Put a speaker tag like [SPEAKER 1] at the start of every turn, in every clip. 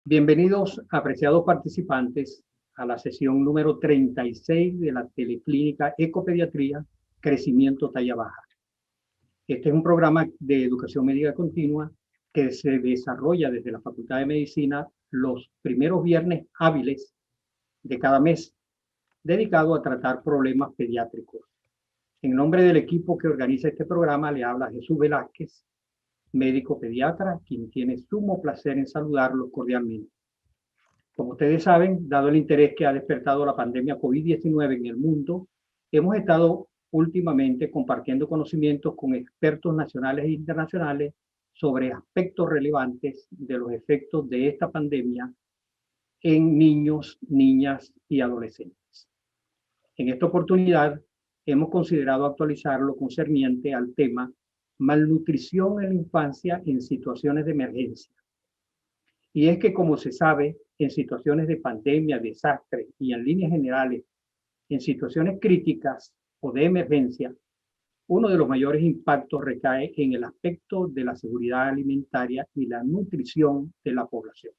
[SPEAKER 1] Bienvenidos, apreciados participantes, a la sesión número 36 de la Teleclínica Ecopediatría Crecimiento Talla Baja. Este es un programa de educación médica continua que se desarrolla desde la Facultad de Medicina los primeros viernes hábiles de cada mes, dedicado a tratar problemas pediátricos. En nombre del equipo que organiza este programa, le habla Jesús Velázquez, médico pediatra, quien tiene sumo placer en saludarlos cordialmente. Como ustedes saben, dado el interés que ha despertado la pandemia COVID-19 en el mundo, hemos estado últimamente compartiendo conocimientos con expertos nacionales e internacionales sobre aspectos relevantes de los efectos de esta pandemia en niños, niñas y adolescentes. En esta oportunidad, hemos considerado actualizar lo concerniente al tema malnutrición en la infancia en situaciones de emergencia. Y es que, como se sabe, en situaciones de pandemia, desastre y en líneas generales, en situaciones críticas o de emergencia, uno de los mayores impactos recae en el aspecto de la seguridad alimentaria y la nutrición de la población.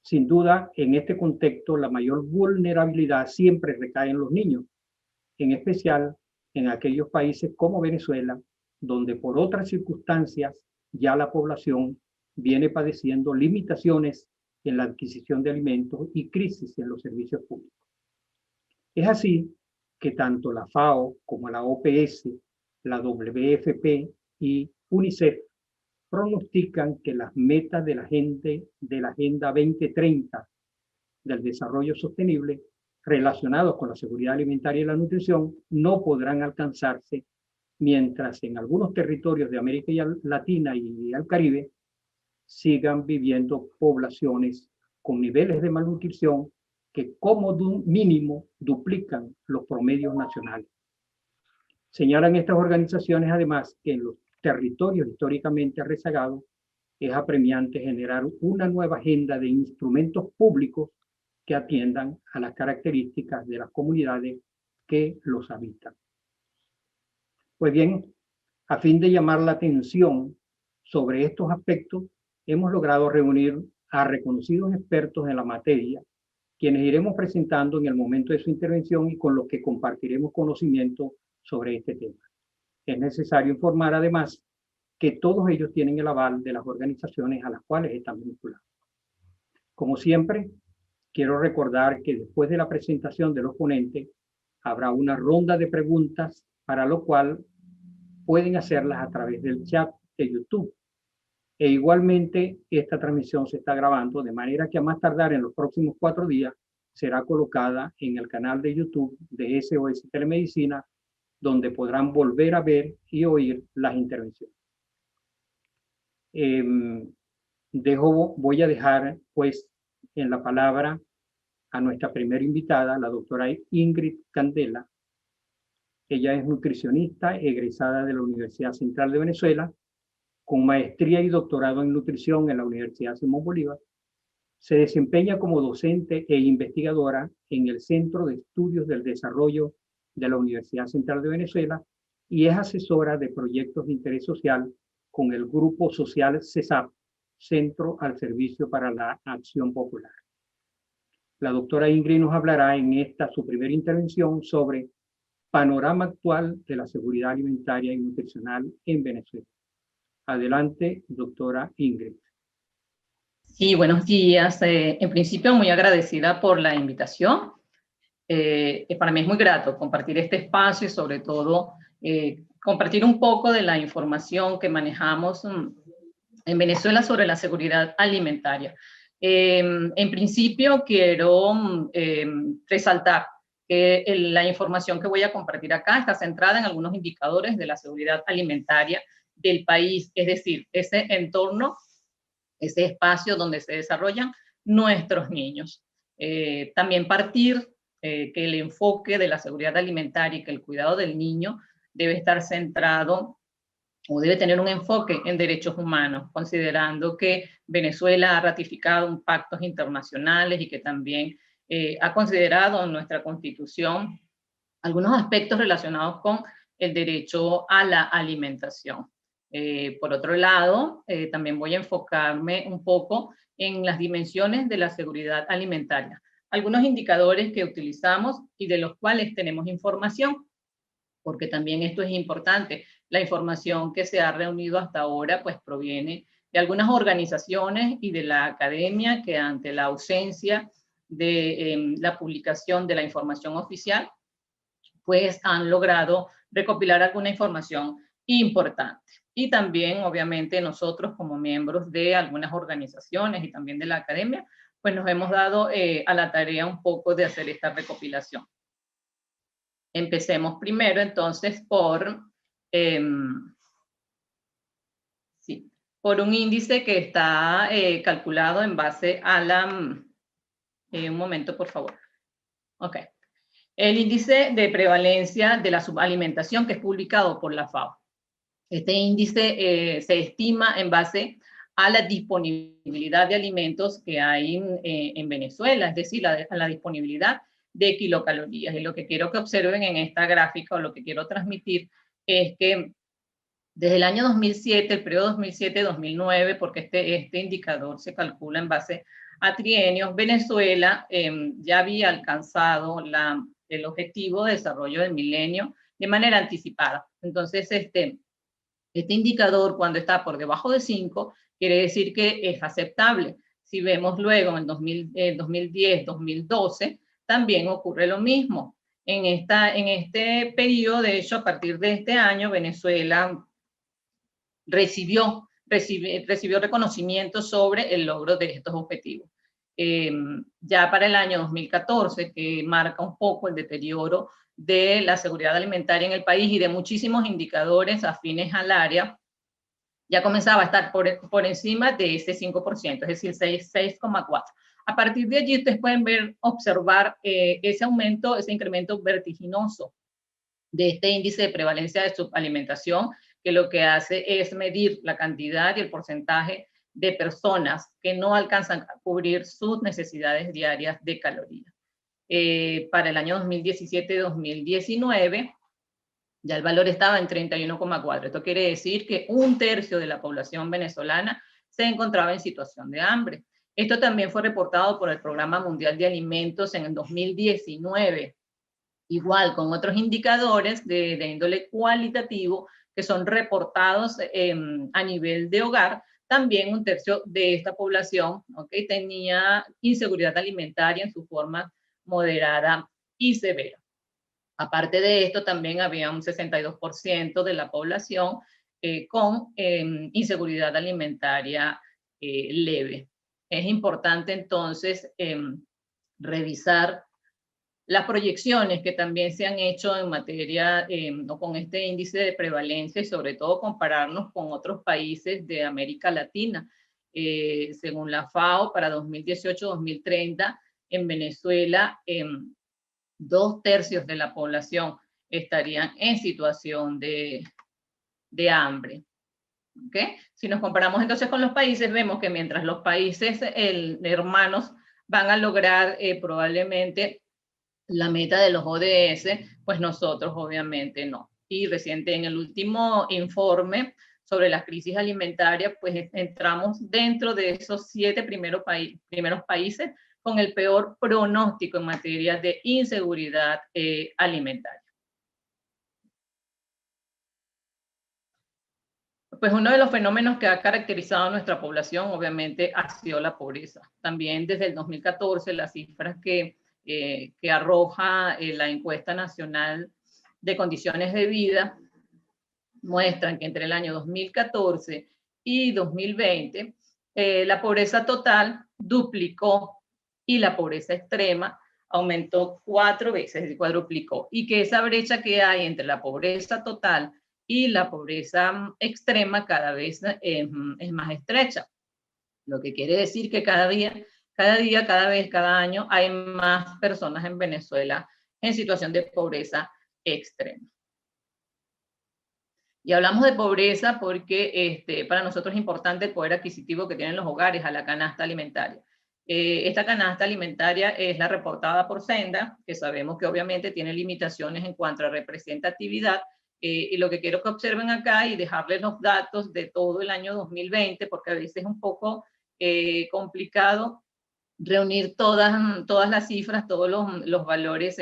[SPEAKER 1] Sin duda, en este contexto, la mayor vulnerabilidad siempre recae en los niños, en especial en aquellos países como Venezuela, donde por otras circunstancias ya la población viene padeciendo limitaciones en la adquisición de alimentos y crisis en los servicios públicos. Es así que tanto la FAO como la OPS, la WFP y UNICEF pronostican que las metas de la Agenda 2030 del Desarrollo Sostenible relacionados con la seguridad alimentaria y la nutrición no podrán alcanzarse mientras en algunos territorios de América Latina y el Caribe sigan viviendo poblaciones con niveles de malnutrición que como mínimo duplican los promedios nacionales. Señalan estas organizaciones además que en los territorios históricamente rezagados es apremiante generar una nueva agenda de instrumentos públicos que atiendan a las características de las comunidades que los habitan. Pues bien, a fin de llamar la atención sobre estos aspectos, hemos logrado reunir a reconocidos expertos en la materia, quienes iremos presentando en el momento de su intervención y con los que compartiremos conocimiento sobre este tema. Es necesario informar además que todos ellos tienen el aval de las organizaciones a las cuales están vinculados. Como siempre, quiero recordar que después de la presentación de los ponentes, habrá una ronda de preguntas para lo cual pueden hacerlas a través del chat de YouTube. E igualmente, esta transmisión se está grabando, de manera que a más tardar en los próximos 4 días será colocada en el canal de YouTube de SOS Telemedicina, donde podrán volver a ver y oír las intervenciones. Voy a dejar, pues, en la palabra a nuestra primera invitada, la doctora Ingrid Candela. Ella es nutricionista egresada de la Universidad Central de Venezuela, con maestría y doctorado en nutrición en la Universidad Simón Bolívar. Se desempeña como docente e investigadora en el Centro de Estudios del Desarrollo de la Universidad Central de Venezuela y es asesora de proyectos de interés social con el Grupo Social CESAP, Centro al Servicio para la Acción Popular. La doctora Ingrid nos hablará en esta su primera intervención sobre panorama actual de la seguridad alimentaria y nutricional en Venezuela. Adelante, doctora Ingrid.
[SPEAKER 2] Sí, buenos días. En principio, muy agradecida por la invitación. Para mí es muy grato compartir este espacio y sobre todo compartir un poco de la información que manejamos en Venezuela sobre la seguridad alimentaria. En principio, quiero resaltar que la información que voy a compartir acá está centrada en algunos indicadores de la seguridad alimentaria del país, es decir, ese entorno, ese espacio donde se desarrollan nuestros niños. También partir que el enfoque de la seguridad alimentaria y que el cuidado del niño debe estar centrado o debe tener un enfoque en derechos humanos, considerando que Venezuela ha ratificado pactos internacionales y que también ha considerado en nuestra Constitución algunos aspectos relacionados con el derecho a la alimentación. Por otro lado, también voy a enfocarme un poco en las dimensiones de la seguridad alimentaria. Algunos indicadores que utilizamos y de los cuales tenemos información, porque también esto es importante. La información que se ha reunido hasta ahora pues proviene de algunas organizaciones y de la academia que ante la ausencia de la publicación de la información oficial, pues han logrado recopilar alguna información importante. Y también, obviamente, nosotros como miembros de algunas organizaciones y también de la academia, pues nos hemos dado a la tarea un poco de hacer esta recopilación. Empecemos primero entonces por un índice que está calculado en base a la... un momento, por favor. Ok. El índice de prevalencia de la subalimentación que es publicado por la FAO. Este índice se estima en base a la disponibilidad de alimentos que hay en Venezuela, es decir, la disponibilidad de kilocalorías. Y lo que quiero que observen en esta gráfica, o lo que quiero transmitir, es que desde el año 2007, el periodo 2007-2009, porque este indicador se calcula en base a trienios, Venezuela ya había alcanzado el objetivo de desarrollo del milenio de manera anticipada. Entonces, este indicador, cuando está por debajo de 5, quiere decir que es aceptable. Si vemos luego en 2010, 2012, también ocurre lo mismo. En este periodo, de hecho, a partir de este año, Venezuela recibió reconocimiento sobre el logro de estos objetivos. Ya para el año 2014, que marca un poco el deterioro de la seguridad alimentaria en el país y de muchísimos indicadores afines al área, ya comenzaba a estar por encima de ese 5%, es decir, 6,4%. A partir de allí ustedes pueden observar ese aumento, ese incremento vertiginoso de este índice de prevalencia de subalimentación, que lo que hace es medir la cantidad y el porcentaje de personas que no alcanzan a cubrir sus necesidades diarias de calorías. Para el año 2017-2019, ya el valor estaba en 31,4. Esto quiere decir que 1/3 de la población venezolana se encontraba en situación de hambre. Esto también fue reportado por el Programa Mundial de Alimentos en el 2019, igual con otros indicadores de índole cualitativo que son reportados a nivel de hogar. También 1/3 de esta población tenía inseguridad alimentaria en su forma moderada y severa. Aparte de esto, también había un 62% de la población con inseguridad alimentaria leve. Es importante entonces revisar las proyecciones que también se han hecho en materia con este índice de prevalencia y sobre todo compararnos con otros países de América Latina. Según la FAO, para 2018-2030, en Venezuela, 2/3 de la población estarían en situación de hambre. ¿Okay? Si nos comparamos entonces con los países, vemos que mientras los países hermanos van a lograr probablemente la meta de los ODS, pues nosotros obviamente no. Y reciente en el último informe sobre la crisis alimentaria, pues entramos dentro de esos 7 primeros países con el peor pronóstico en materia de inseguridad alimentaria. Pues uno de los fenómenos que ha caracterizado a nuestra población, obviamente, ha sido la pobreza. También desde el 2014, las cifras que arroja la encuesta nacional de condiciones de vida muestran que entre el año 2014 y 2020, la pobreza total duplicó y la pobreza extrema aumentó 4 veces, es decir, cuadruplicó. Y que esa brecha que hay entre la pobreza total y la pobreza extrema cada vez es más estrecha. Lo que quiere decir que cada año hay más personas en Venezuela en situación de pobreza extrema. Y hablamos de pobreza porque para nosotros es importante el poder adquisitivo que tienen los hogares a la canasta alimentaria. Esta canasta alimentaria es la reportada por Senda, que sabemos que obviamente tiene limitaciones en cuanto a representatividad, y lo que quiero que observen acá y dejarles los datos de todo el año 2020, porque a veces es un poco complicado reunir todas las cifras, todos los valores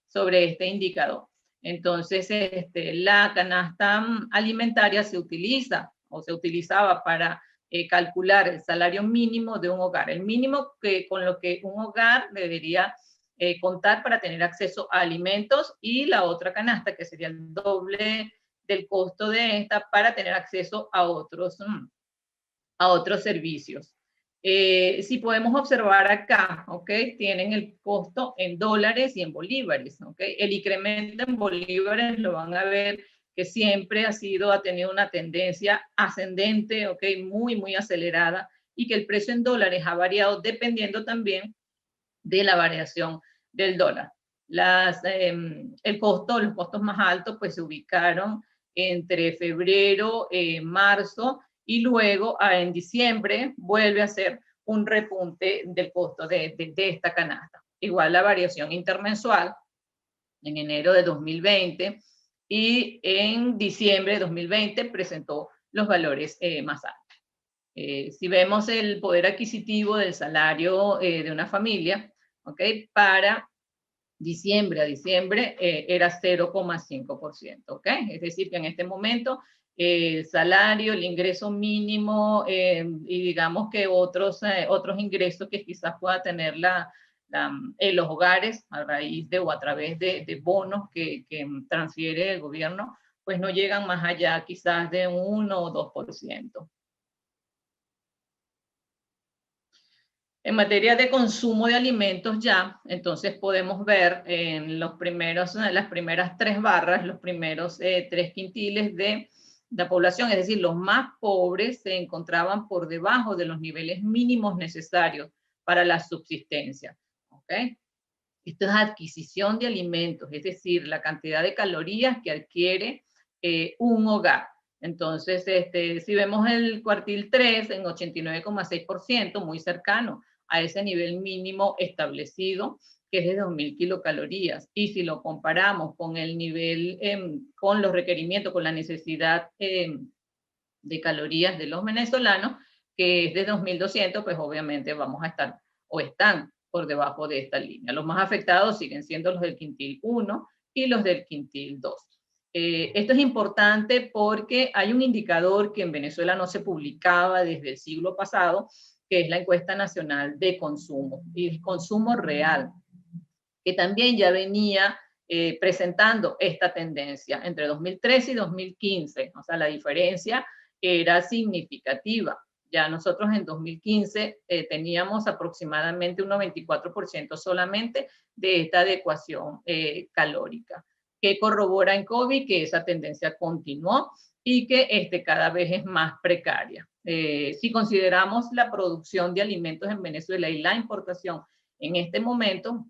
[SPEAKER 2] sobre este indicador. Entonces, la canasta alimentaria se utiliza o se utilizaba para calcular el salario mínimo de un hogar, el mínimo con lo que un hogar debería contar para tener acceso a alimentos, y la otra canasta, que sería el doble del costo de esta, para tener acceso a otros servicios. Si podemos observar acá, tienen el costo en dólares y en bolívares. El incremento en bolívares lo van a ver que siempre ha tenido una tendencia ascendente, muy, muy acelerada, y que el precio en dólares ha variado dependiendo también de la variación del dólar. Los costos más altos pues se ubicaron entre febrero, marzo, y luego en diciembre vuelve a ser un repunte del costo de esta canasta. Igual la variación intermensual en enero de 2020 y en diciembre de 2020 presentó los valores más altos. Si vemos el poder adquisitivo del salario de una familia, para diciembre a diciembre era 0,5%, es decir, que en este momento el salario, el ingreso mínimo y digamos que otros ingresos que quizás pueda tener en los hogares a raíz o a través de bonos que transfiere el gobierno, pues no llegan más allá quizás de 1 o 2%. En materia de consumo de alimentos ya, entonces podemos ver en las primeras 3 barras, los primeros 3 quintiles de la población, es decir, los más pobres se encontraban por debajo de los niveles mínimos necesarios para la subsistencia. Esto es adquisición de alimentos, es decir, la cantidad de calorías que adquiere un hogar. Entonces, si vemos el cuartil 3 en 89,6%, muy cercano a ese nivel mínimo establecido, que es de 2.000 kilocalorías. Y si lo comparamos con el nivel, con los requerimientos, con la necesidad de calorías de los venezolanos, que es de 2.200, pues obviamente vamos a estar o están por debajo de esta línea. Los más afectados siguen siendo los del quintil 1 y los del quintil 2. Esto es importante porque hay un indicador que en Venezuela no se publicaba desde el siglo pasado, que es la encuesta nacional de consumo y el consumo real, que también ya venía presentando esta tendencia entre 2013 y 2015. O sea, la diferencia era significativa. Ya nosotros en 2015 teníamos aproximadamente un 94% solamente de esta adecuación calórica, que corrobora en COVID que esa tendencia continuó y que cada vez es más precaria. Si consideramos la producción de alimentos en Venezuela y la importación en este momento,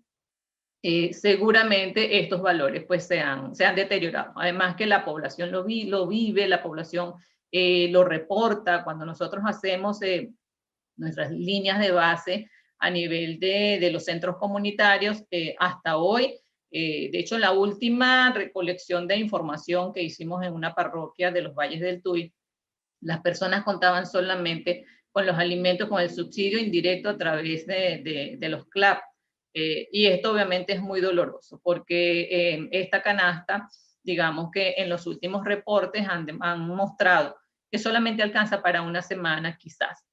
[SPEAKER 2] seguramente estos valores pues se han deteriorado. Además que la población lo vive, la población lo reporta. Cuando nosotros hacemos nuestras líneas de base a nivel de los centros comunitarios, hasta hoy, de hecho, la última recolección de información que hicimos en una parroquia de los Valles del Tuy, las personas contaban solamente con los alimentos, con el subsidio indirecto a través de los CLAP. Y esto obviamente es muy doloroso porque esta canasta, digamos que en los últimos reportes han mostrado que solamente alcanza para una semana quizás.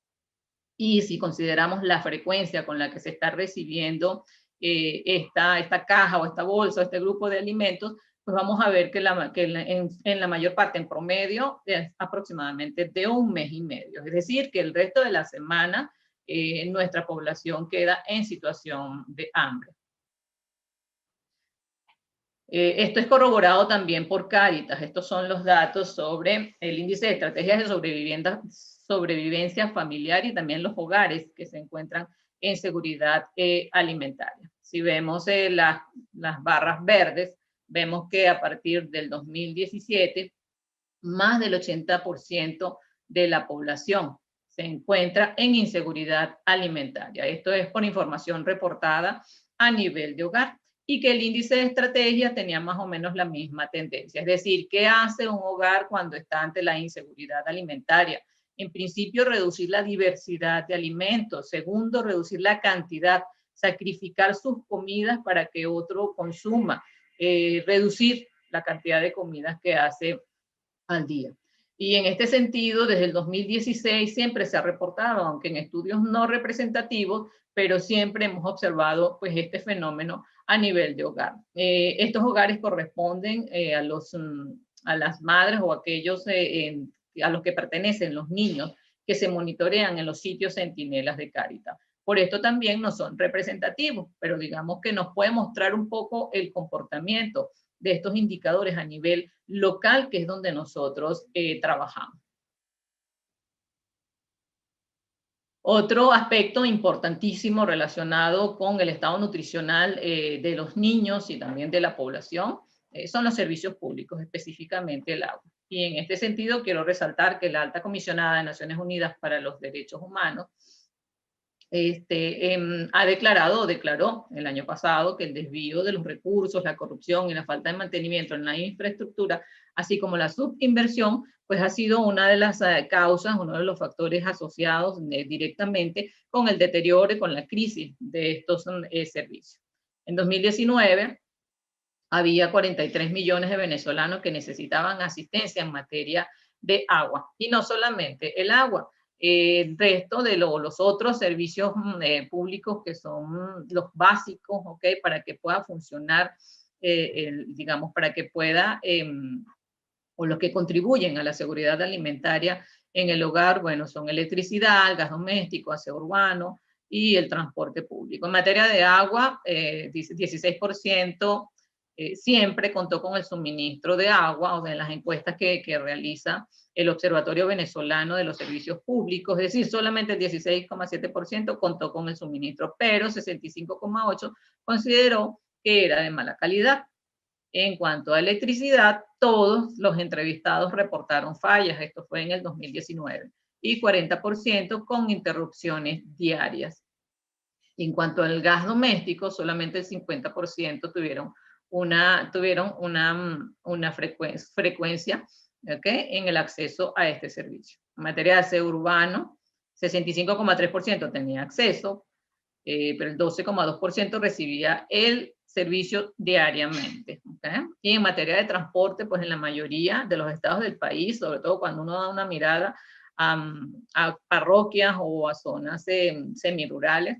[SPEAKER 2] Y si consideramos la frecuencia con la que se está recibiendo esta caja o esta bolsa o este grupo de alimentos, pues vamos a ver que en la mayor parte, en promedio, es aproximadamente de 1 mes y medio. Es decir, que el resto de la semana nuestra población queda en situación de hambre. Esto es corroborado también por Cáritas. Estos son los datos sobre el índice de estrategias de sobrevivencia familiar y también los hogares que se encuentran en seguridad alimentaria. Si vemos las barras verdes, vemos que a partir del 2017, más del 80% de la población se encuentra en inseguridad alimentaria. Esto es por información reportada a nivel de hogar, y que el índice de estrategia tenía más o menos la misma tendencia. Es decir, ¿qué hace un hogar cuando está ante la inseguridad alimentaria? en principio, reducir la diversidad de alimentos. Segundo, reducir la cantidad, sacrificar sus comidas para que otro consuma. Reducir la cantidad de comidas que hace al día. Y en este sentido, desde el 2016 siempre se ha reportado, aunque en estudios no representativos, pero siempre hemos observado pues este fenómeno a nivel de hogar. Estos hogares corresponden a las madres o aquellos a los que pertenecen los niños que se monitorean en los sitios centinelas de Cáritas. Por esto también no son representativos, pero digamos que nos puede mostrar un poco el comportamiento de estos indicadores a nivel local, que es donde nosotros trabajamos. Otro aspecto importantísimo relacionado con el estado nutricional de los niños y también de la población son los servicios públicos, específicamente el agua. Y en este sentido quiero resaltar que la Alta Comisionada de Naciones Unidas para los Derechos Humanos declaró el año pasado que el desvío de los recursos, la corrupción y la falta de mantenimiento en la infraestructura, así como la subinversión, pues ha sido una de las causas, uno de los factores asociados directamente con el deterioro y con la crisis de estos servicios. En 2019 había 43 millones de venezolanos que necesitaban asistencia en materia de agua. Y no solamente el agua, el resto de los otros servicios públicos que son los básicos, ¿ok? Para que pueda funcionar, digamos, para que pueda, o los que contribuyen a la seguridad alimentaria en el hogar, bueno, son electricidad, gas doméstico, aseo urbano y el transporte público. En materia de agua, 16% siempre contó con el suministro de agua, o de las encuestas que realiza el Observatorio Venezolano de los Servicios Públicos, es decir, solamente el 16,7% contó con el suministro, pero 65,8% consideró que era de mala calidad. En cuanto a electricidad, todos los entrevistados reportaron fallas, esto fue en el 2019, y 40% con interrupciones diarias. En cuanto al gas doméstico, solamente el 50% tuvieron una frecuencia, ¿okay?, en el acceso a este servicio. En materia de aseo urbano, 65,3% tenía acceso, pero el 12,2% recibía el servicio diariamente. ¿Okay? Y en materia de transporte, pues en la mayoría de los estados del país, sobre todo cuando uno da una mirada a parroquias o a zonas semirurales,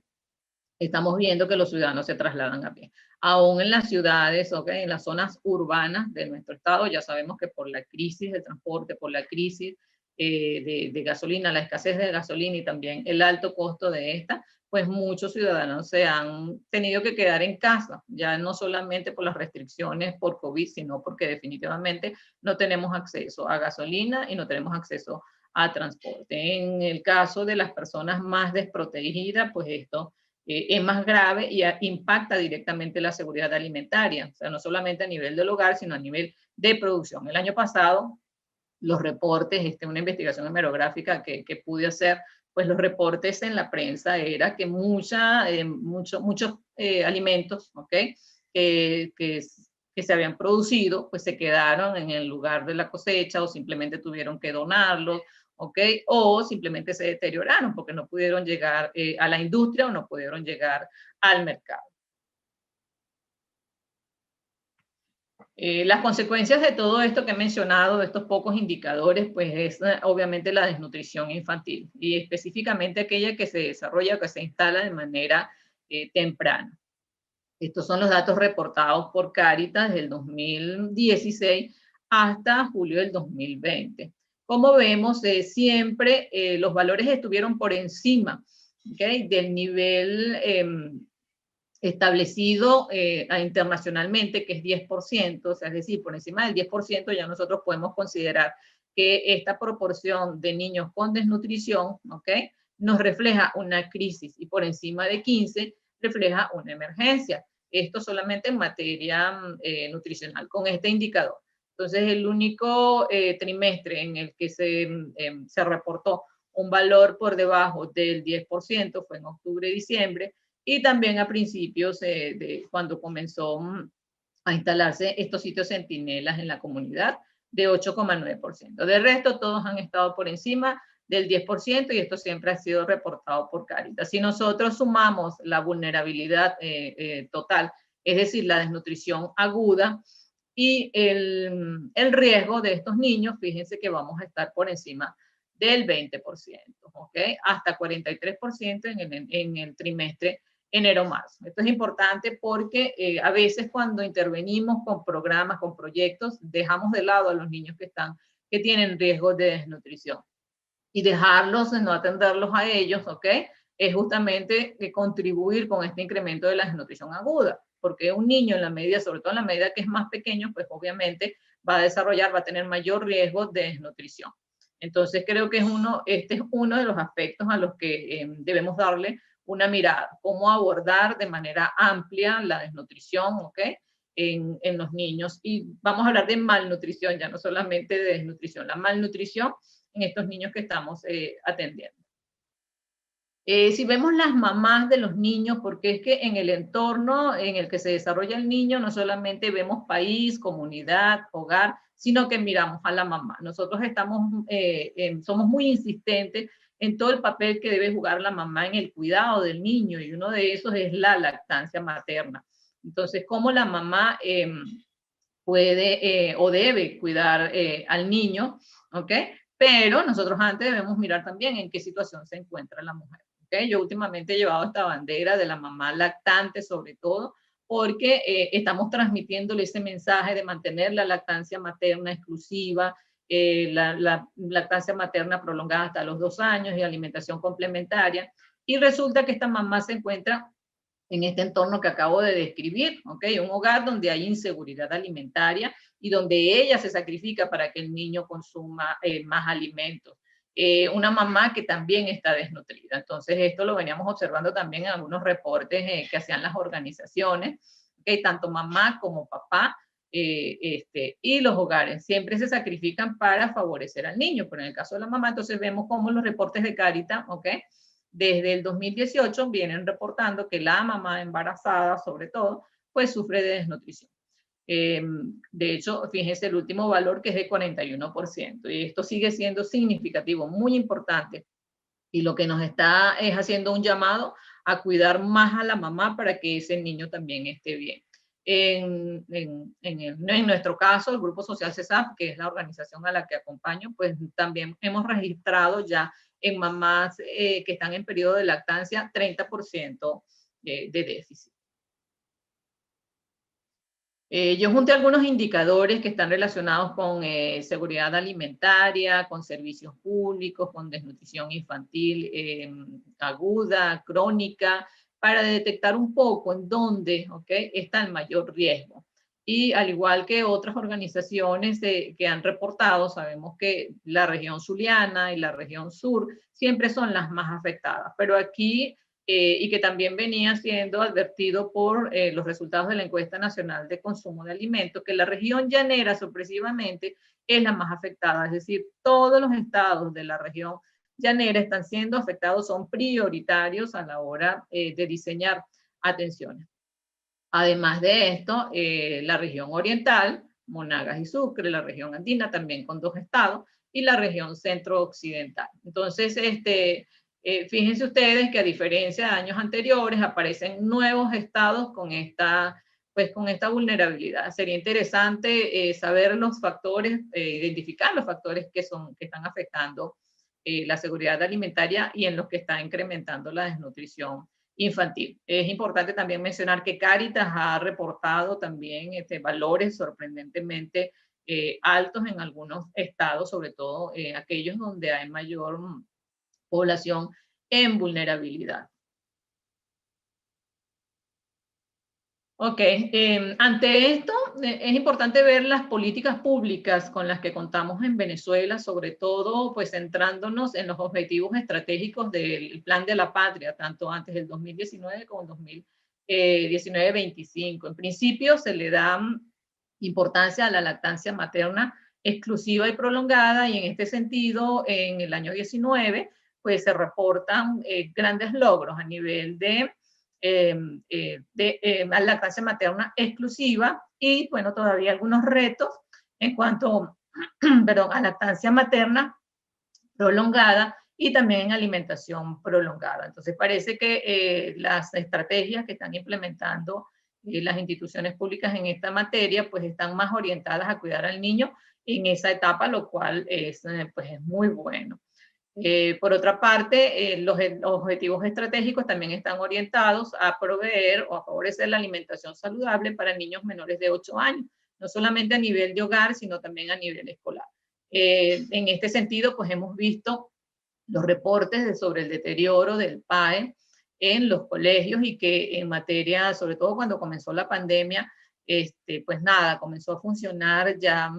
[SPEAKER 2] estamos viendo que los ciudadanos se trasladan a pie. Aún en las ciudades, ¿okay?, en las zonas urbanas de nuestro estado, ya sabemos que por la crisis de transporte, por la crisis de gasolina, la escasez de gasolina y también el alto costo de esta, pues muchos ciudadanos se han tenido que quedar en casa, ya no solamente por las restricciones por COVID, sino porque definitivamente no tenemos acceso a gasolina y no tenemos acceso a transporte. En el caso de las personas más desprotegidas, pues esto es más grave y impacta directamente la seguridad alimentaria, o sea, no solamente a nivel del hogar, sino a nivel de producción. El año pasado, los reportes, una investigación hemerográfica que pude hacer, pues los reportes en la prensa era que muchos alimentos, ¿okay?, que se habían producido, pues se quedaron en el lugar de la cosecha o simplemente tuvieron que donarlos, ¿okay?, o simplemente se deterioraron porque no pudieron llegar a la industria o no pudieron llegar al mercado. Las consecuencias de todo esto que he mencionado, de estos pocos indicadores, pues es obviamente la desnutrición infantil y específicamente aquella que se desarrolla o que se instala de manera temprana. Estos son los datos reportados por Cáritas del 2016 hasta julio del 2020. Como vemos, siempre los valores estuvieron por encima, ¿okay?, del nivel establecido internacionalmente, que es 10%, o sea, es decir, por encima del 10% ya nosotros podemos considerar que esta proporción de niños con desnutrición, ¿okay?, nos refleja una crisis, y por encima de 15 refleja una emergencia. Esto solamente en materia nutricional, con este indicador. Entonces, el único trimestre en el que se reportó un valor por debajo del 10% fue en octubre y diciembre, y también a principios de cuando comenzó a instalarse estos sitios centinelas en la comunidad, de 8,9%. De resto, todos han estado por encima del 10%, y esto siempre ha sido reportado por Cáritas. Si nosotros sumamos la vulnerabilidad total, es decir, la desnutrición aguda, y el riesgo de estos niños, fíjense que vamos a estar por encima del 20%, ¿ok? Hasta 43% en el trimestre enero-marzo. Esto es importante porque a veces cuando intervenimos con programas, con proyectos, dejamos de lado a los niños que tienen riesgo de desnutrición. Y dejarlos, no atenderlos a ellos, ¿ok? Es justamente contribuir con este incremento de la desnutrición aguda, porque un niño en la medida, sobre todo en la medida que es más pequeño, pues obviamente va a tener mayor riesgo de desnutrición. Entonces creo que este es uno de los aspectos a los que debemos darle una mirada, cómo abordar de manera amplia la desnutrición, ¿ok? En los niños. Y vamos a hablar de malnutrición, ya no solamente de desnutrición, la malnutrición en estos niños que estamos atendiendo. Si vemos las mamás de los niños, porque es que en el entorno en el que se desarrolla el niño, no solamente vemos país, comunidad, hogar, sino que miramos a la mamá. Nosotros somos muy insistentes en todo el papel que debe jugar la mamá en el cuidado del niño, y uno de esos es la lactancia materna. Entonces, cómo la mamá puede o debe cuidar al niño, ¿ok? Pero nosotros antes debemos mirar también en qué situación se encuentra la mujer. ¿Okay? Yo últimamente he llevado esta bandera de la mamá lactante, sobre todo, porque estamos transmitiéndole ese mensaje de mantener la lactancia materna exclusiva, la lactancia materna prolongada hasta los 2 años y alimentación complementaria. Y resulta que esta mamá se encuentra en este entorno que acabo de describir, ¿ok? Un hogar donde hay inseguridad alimentaria y donde ella se sacrifica para que el niño consuma más alimentos. Una mamá que también está desnutrida. Entonces, esto lo veníamos observando también en algunos reportes que hacían las organizaciones, ¿okay? Tanto mamá como papá y los hogares siempre se sacrifican para favorecer al niño, pero en el caso de la mamá, entonces vemos cómo los reportes de Cáritas, ¿ok? Desde el 2018 vienen reportando que la mamá embarazada, sobre todo, pues sufre de desnutrición. De hecho, fíjense el último valor, que es de 41%, y esto sigue siendo significativo, muy importante, y lo que nos está es haciendo un llamado a cuidar más a la mamá para que ese niño también esté bien. En nuestro caso, el Grupo Social CESAP, que es la organización a la que acompaño, pues también hemos registrado ya en mamás que están en periodo de lactancia 30% de déficit. Yo junté algunos indicadores que están relacionados con seguridad alimentaria, con servicios públicos, con desnutrición infantil aguda, crónica, para detectar un poco en dónde está el mayor riesgo. Y al igual que otras organizaciones que han reportado, sabemos que la región zuliana y la región sur siempre son las más afectadas, pero aquí y que también venía siendo advertido por los resultados de la encuesta nacional de consumo de alimentos, que la región llanera sorpresivamente es la más afectada, es decir, todos los estados de la región llanera están siendo afectados, son prioritarios a la hora de diseñar atenciones. Además de esto, la región oriental, Monagas y Sucre, la región andina también con 2 estados, y la región centro-occidental. Entonces, fíjense ustedes que a diferencia de años anteriores aparecen nuevos estados con esta vulnerabilidad. Sería interesante saber los factores, identificar los factores que están afectando la seguridad alimentaria y en los que está incrementando la desnutrición infantil. Es importante también mencionar que Cáritas ha reportado también valores sorprendentemente altos en algunos estados, sobre todo aquellos donde hay mayor población en vulnerabilidad. Ok, ante esto es importante ver las políticas públicas con las que contamos en Venezuela, sobre todo pues centrándonos en los objetivos estratégicos del Plan de la Patria, tanto antes del 2019 como el 2019-25. En principio se le da importancia a la lactancia materna exclusiva y prolongada, y en este sentido en el año 19 pues se reportan grandes logros a nivel de lactancia materna exclusiva, y bueno, todavía algunos retos en cuanto perdón, a lactancia materna prolongada y también en alimentación prolongada. Entonces parece que las estrategias que están implementando las instituciones públicas en esta materia pues están más orientadas a cuidar al niño en esa etapa, lo cual pues es muy bueno. Por otra parte, los objetivos estratégicos también están orientados a proveer o a favorecer la alimentación saludable para niños menores de 8 años, no solamente a nivel de hogar, sino también a nivel escolar. En este sentido, pues hemos visto los reportes sobre el deterioro del PAE en los colegios y que en materia, sobre todo cuando comenzó la pandemia, pues nada, comenzó a funcionar ya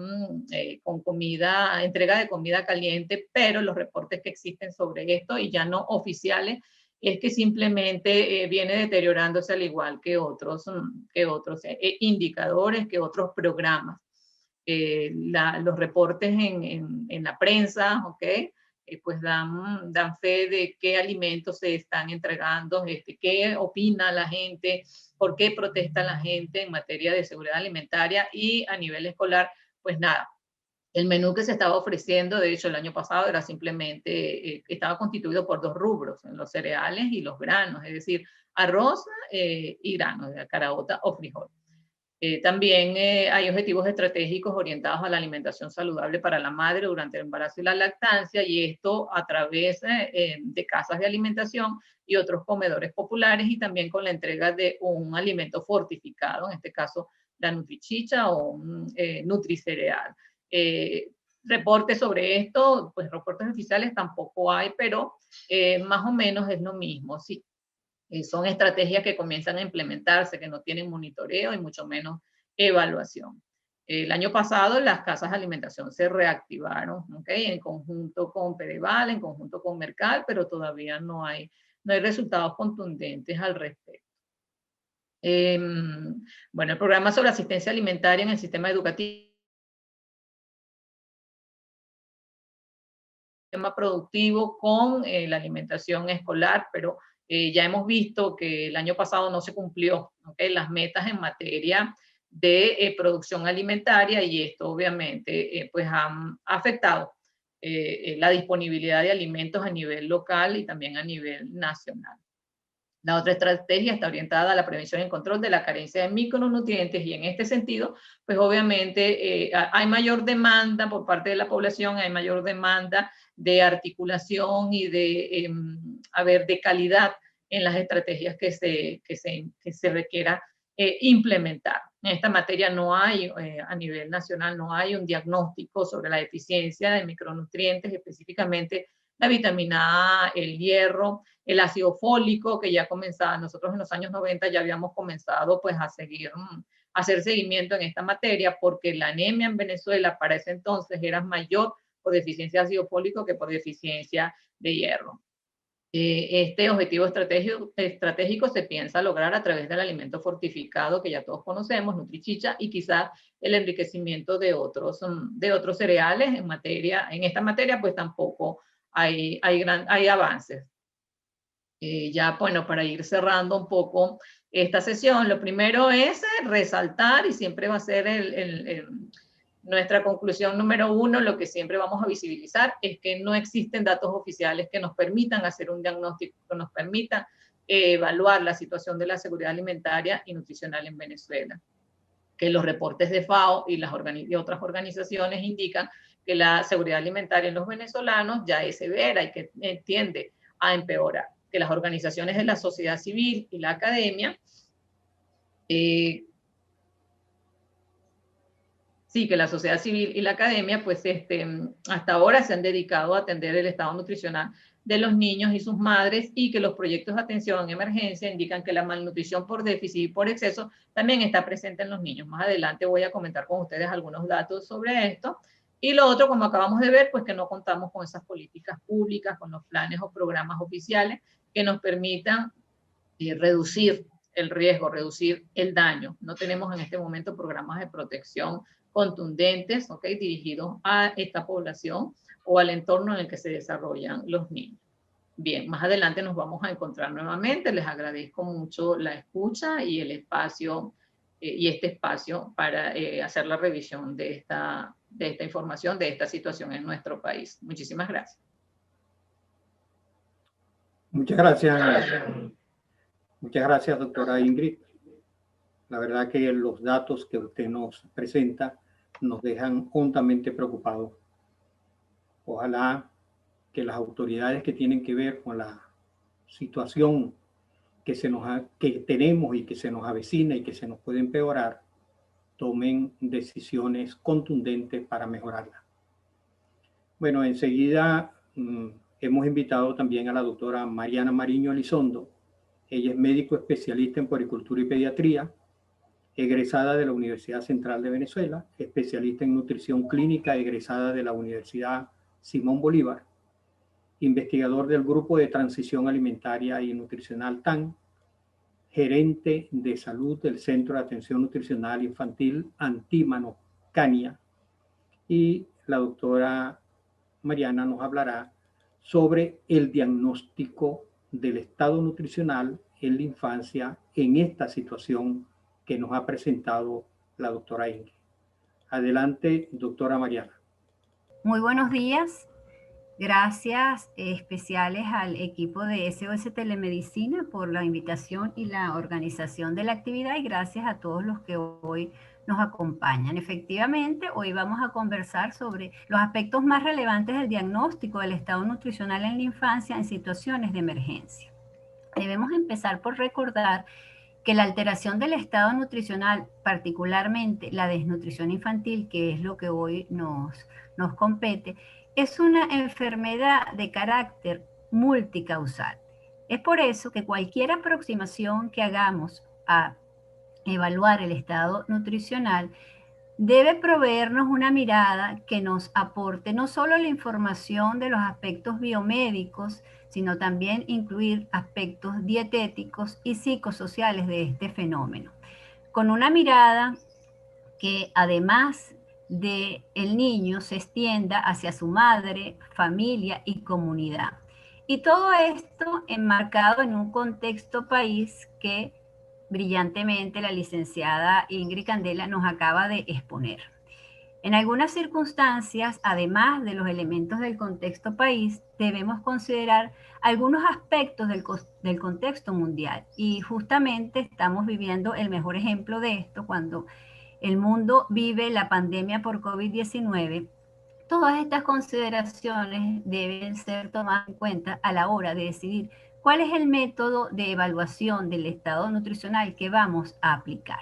[SPEAKER 2] con comida, entrega de comida caliente, pero los reportes que existen sobre esto y ya no oficiales es que simplemente viene deteriorándose al igual que otros indicadores, que otros programas. Los reportes en la prensa, ¿ok? Pues dan fe de qué alimentos se están entregando, qué opina la gente, por qué protesta la gente en materia de seguridad alimentaria y a nivel escolar, pues nada. El menú que se estaba ofreciendo, de hecho el año pasado, era simplemente, estaba constituido por 2 rubros, los cereales y los granos, es decir, arroz y granos, de caraota o frijol. También hay objetivos estratégicos orientados a la alimentación saludable para la madre durante el embarazo y la lactancia, y esto a través de casas de alimentación y otros comedores populares, y también con la entrega de un alimento fortificado, en este caso la nutrichicha o un nutricereal. Reportes sobre esto, pues reportes oficiales tampoco hay, pero más o menos es lo mismo, sí. Son estrategias que comienzan a implementarse, que no tienen monitoreo y mucho menos evaluación. El año pasado las casas de alimentación se reactivaron, ¿okay? En conjunto con Pedeval, en conjunto con Mercal, pero todavía no hay resultados contundentes al respecto. Bueno, el programa sobre asistencia alimentaria en el sistema educativo, sistema productivo con la alimentación escolar, pero ya hemos visto que el año pasado no se cumplió, ¿okay? Las metas en materia de producción alimentaria, y esto obviamente pues ha afectado la disponibilidad de alimentos a nivel local y también a nivel nacional. La otra estrategia está orientada a la prevención y control de la carencia de micronutrientes, y en este sentido, pues obviamente hay mayor demanda por parte de la población, hay mayor demanda de articulación y de calidad en las estrategias que se requiera implementar. En esta materia no hay, a nivel nacional, no hay un diagnóstico sobre la deficiencia de micronutrientes, específicamente la vitamina A, el hierro, el ácido fólico, que ya comenzaba, nosotros en los años 90 ya habíamos comenzado pues a hacer seguimiento en esta materia, porque la anemia en Venezuela para ese entonces era mayor por deficiencia de ácido fólico que por deficiencia de hierro. Este objetivo estratégico se piensa lograr a través del alimento fortificado que ya todos conocemos, nutrichicha, y quizás el enriquecimiento de otros cereales en esta materia, pues tampoco hay avances. Ya, bueno, para ir cerrando un poco esta sesión, lo primero es resaltar, y siempre va a ser nuestra conclusión número 1, lo que siempre vamos a visibilizar es que no existen datos oficiales que nos permitan hacer un diagnóstico, que nos permitan evaluar la situación de la seguridad alimentaria y nutricional en Venezuela. Que los reportes de FAO y otras organizaciones indican que la seguridad alimentaria en los venezolanos ya es severa y que tiende a empeorar. Que las organizaciones de la sociedad civil y la academia que la sociedad civil y la academia, pues hasta ahora se han dedicado a atender el estado nutricional de los niños y sus madres, y que los proyectos de atención en emergencia indican que la malnutrición por déficit y por exceso también está presente en los niños. Más adelante voy a comentar con ustedes algunos datos sobre esto. Y lo otro, como acabamos de ver, pues que no contamos con esas políticas públicas, con los planes o programas oficiales que nos permitan reducir el riesgo, reducir el daño. No tenemos en este momento programas de protección contundentes, ¿okay? Dirigidos a esta población o al entorno en el que se desarrollan los niños. Bien, más adelante nos vamos a encontrar nuevamente. Les agradezco mucho la escucha y el espacio y este espacio para hacer la revisión de esta información, de esta situación en nuestro país. Muchísimas gracias.
[SPEAKER 1] Muchas gracias. Muchas gracias, doctora Ingrid. La verdad que los datos que usted nos presenta nos dejan hondamente preocupados. Ojalá que las autoridades que tienen que ver con la situación que tenemos y que se nos avecina y que se nos puede empeorar, tomen decisiones contundentes para mejorarla. Bueno, enseguida hemos invitado también a la doctora Mariana Mariño Elizondo. Ella es médico especialista en puericultura y pediatría, egresada de la Universidad Central de Venezuela, especialista en nutrición clínica, egresada de la Universidad Simón Bolívar, investigador del Grupo de Transición Alimentaria y Nutricional TAN, gerente de salud del Centro de Atención Nutricional Infantil Antímano Cania, y la doctora Mariana nos hablará sobre el diagnóstico del estado nutricional en la infancia en esta situación que nos ha presentado la doctora Ingrid. Adelante, doctora Mariana.
[SPEAKER 3] Muy buenos días. Gracias especiales al equipo de SOS Telemedicina por la invitación y la organización de la actividad, y gracias a todos los que hoy nos acompañan. Efectivamente, hoy vamos a conversar sobre los aspectos más relevantes del diagnóstico del estado nutricional en la infancia en situaciones de emergencia. Debemos empezar por recordar que la alteración del estado nutricional, particularmente la desnutrición infantil, que es lo que hoy nos compete, es una enfermedad de carácter multicausal. Es por eso que cualquier aproximación que hagamos a evaluar el estado nutricional debe proveernos una mirada que nos aporte no solo la información de los aspectos biomédicos, sino también incluir aspectos dietéticos y psicosociales de este fenómeno, con una mirada que además de el niño se extienda hacia su madre, familia y comunidad. Y todo esto enmarcado en un contexto país que brillantemente la licenciada Ingrid Candela nos acaba de exponer. En algunas circunstancias, además de los elementos del contexto país, debemos considerar algunos aspectos del contexto mundial. Y justamente estamos viviendo el mejor ejemplo de esto cuando el mundo vive la pandemia por COVID-19. Todas estas consideraciones deben ser tomadas en cuenta a la hora de decidir cuál es el método de evaluación del estado nutricional que vamos a aplicar.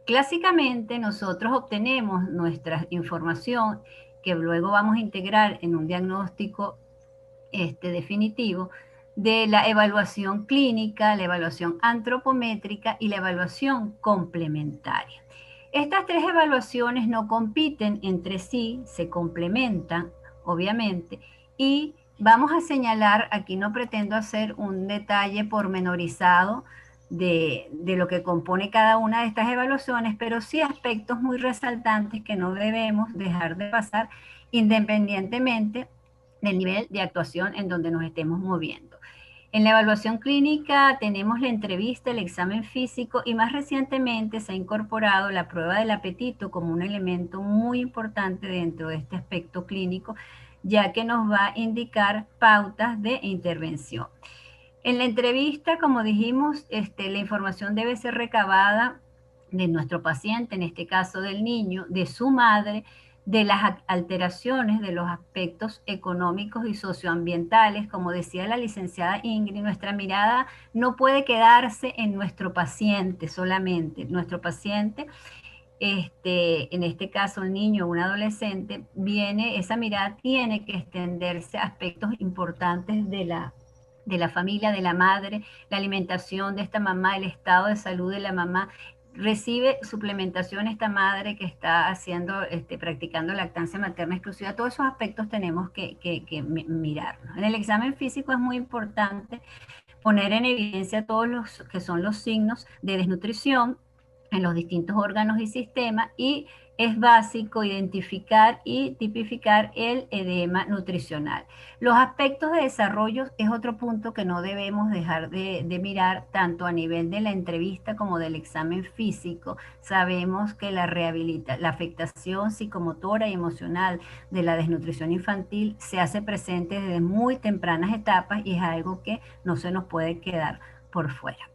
[SPEAKER 3] Clásicamente, nosotros obtenemos nuestra información que luego vamos a integrar en un diagnóstico definitivo de la evaluación clínica, la evaluación antropométrica y la evaluación complementaria. Estas tres evaluaciones no compiten entre sí, se complementan, obviamente, y vamos a señalar, aquí no pretendo hacer un detalle pormenorizado de lo que compone cada una de estas evaluaciones, pero sí aspectos muy resaltantes que no debemos dejar de pasar independientemente del nivel de actuación en donde nos estemos moviendo. En la evaluación clínica tenemos la entrevista, el examen físico y más recientemente se ha incorporado la prueba del apetito como un elemento muy importante dentro de este aspecto clínico, ya que nos va a indicar pautas de intervención. En la entrevista, como dijimos, la información debe ser recabada de nuestro paciente, en este caso del niño, de su madre, de las alteraciones de los aspectos económicos y socioambientales. Como decía la licenciada Ingrid, nuestra mirada no puede quedarse en nuestro paciente solamente. Nuestro paciente, en este caso el niño o un adolescente, esa mirada tiene que extenderse a aspectos importantes de la familia, de la madre, la alimentación de esta mamá, el estado de salud de la mamá. Recibe suplementación esta madre que está practicando lactancia materna exclusiva. Todos esos aspectos tenemos que mirarnos. En el examen físico es muy importante poner en evidencia todos los que son los signos de desnutrición en los distintos órganos y sistemas, y es básico identificar y tipificar el edema nutricional. Los aspectos de desarrollo es otro punto que no debemos dejar de mirar, tanto a nivel de la entrevista como del examen físico. Sabemos que la afectación psicomotora y emocional de la desnutrición infantil se hace presente desde muy tempranas etapas y es algo que no se nos puede quedar por fuera.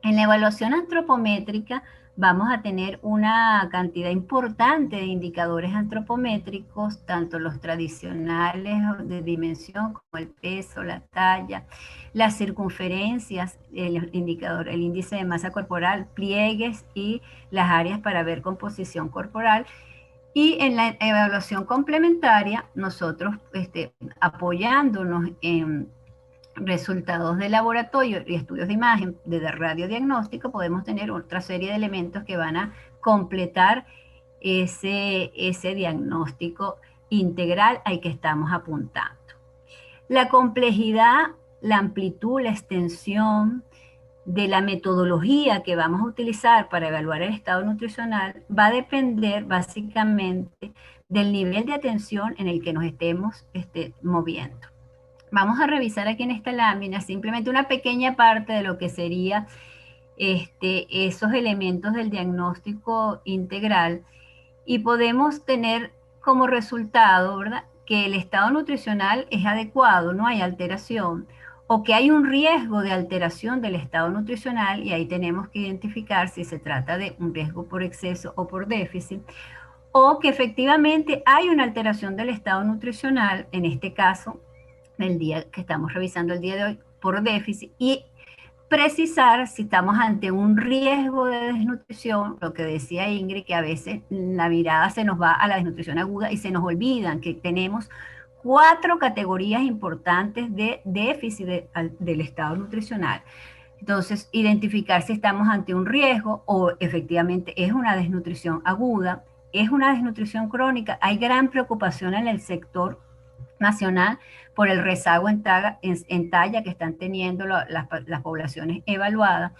[SPEAKER 3] En la evaluación antropométrica vamos a tener una cantidad importante de indicadores antropométricos, tanto los tradicionales de dimensión como el peso, la talla, las circunferencias, el indicador, el índice de masa corporal, pliegues y las áreas para ver composición corporal. Y en la evaluación complementaria, nosotros apoyándonos en resultados de laboratorio y estudios de imagen de radiodiagnóstico, podemos tener otra serie de elementos que van a completar ese diagnóstico integral al que estamos apuntando. La complejidad, la amplitud, la extensión de la metodología que vamos a utilizar para evaluar el estado nutricional va a depender básicamente del nivel de atención en el que nos estemos moviendo. Vamos a revisar aquí en esta lámina simplemente una pequeña parte de lo que sería esos elementos del diagnóstico integral y podemos tener como resultado, ¿verdad?, que el estado nutricional es adecuado, no hay alteración, o que hay un riesgo de alteración del estado nutricional y ahí tenemos que identificar si se trata de un riesgo por exceso o por déficit, o que efectivamente hay una alteración del estado nutricional, en este caso, el día que estamos revisando el día de hoy, por déficit, y precisar si estamos ante un riesgo de desnutrición, lo que decía Ingrid, que a veces la mirada se nos va a la desnutrición aguda y se nos olvidan que tenemos 4 categorías importantes de déficit del estado nutricional. Entonces, identificar si estamos ante un riesgo o efectivamente es una desnutrición aguda, es una desnutrición crónica. Hay gran preocupación en el sector nacional por el rezago en talla que están teniendo las poblaciones evaluadas.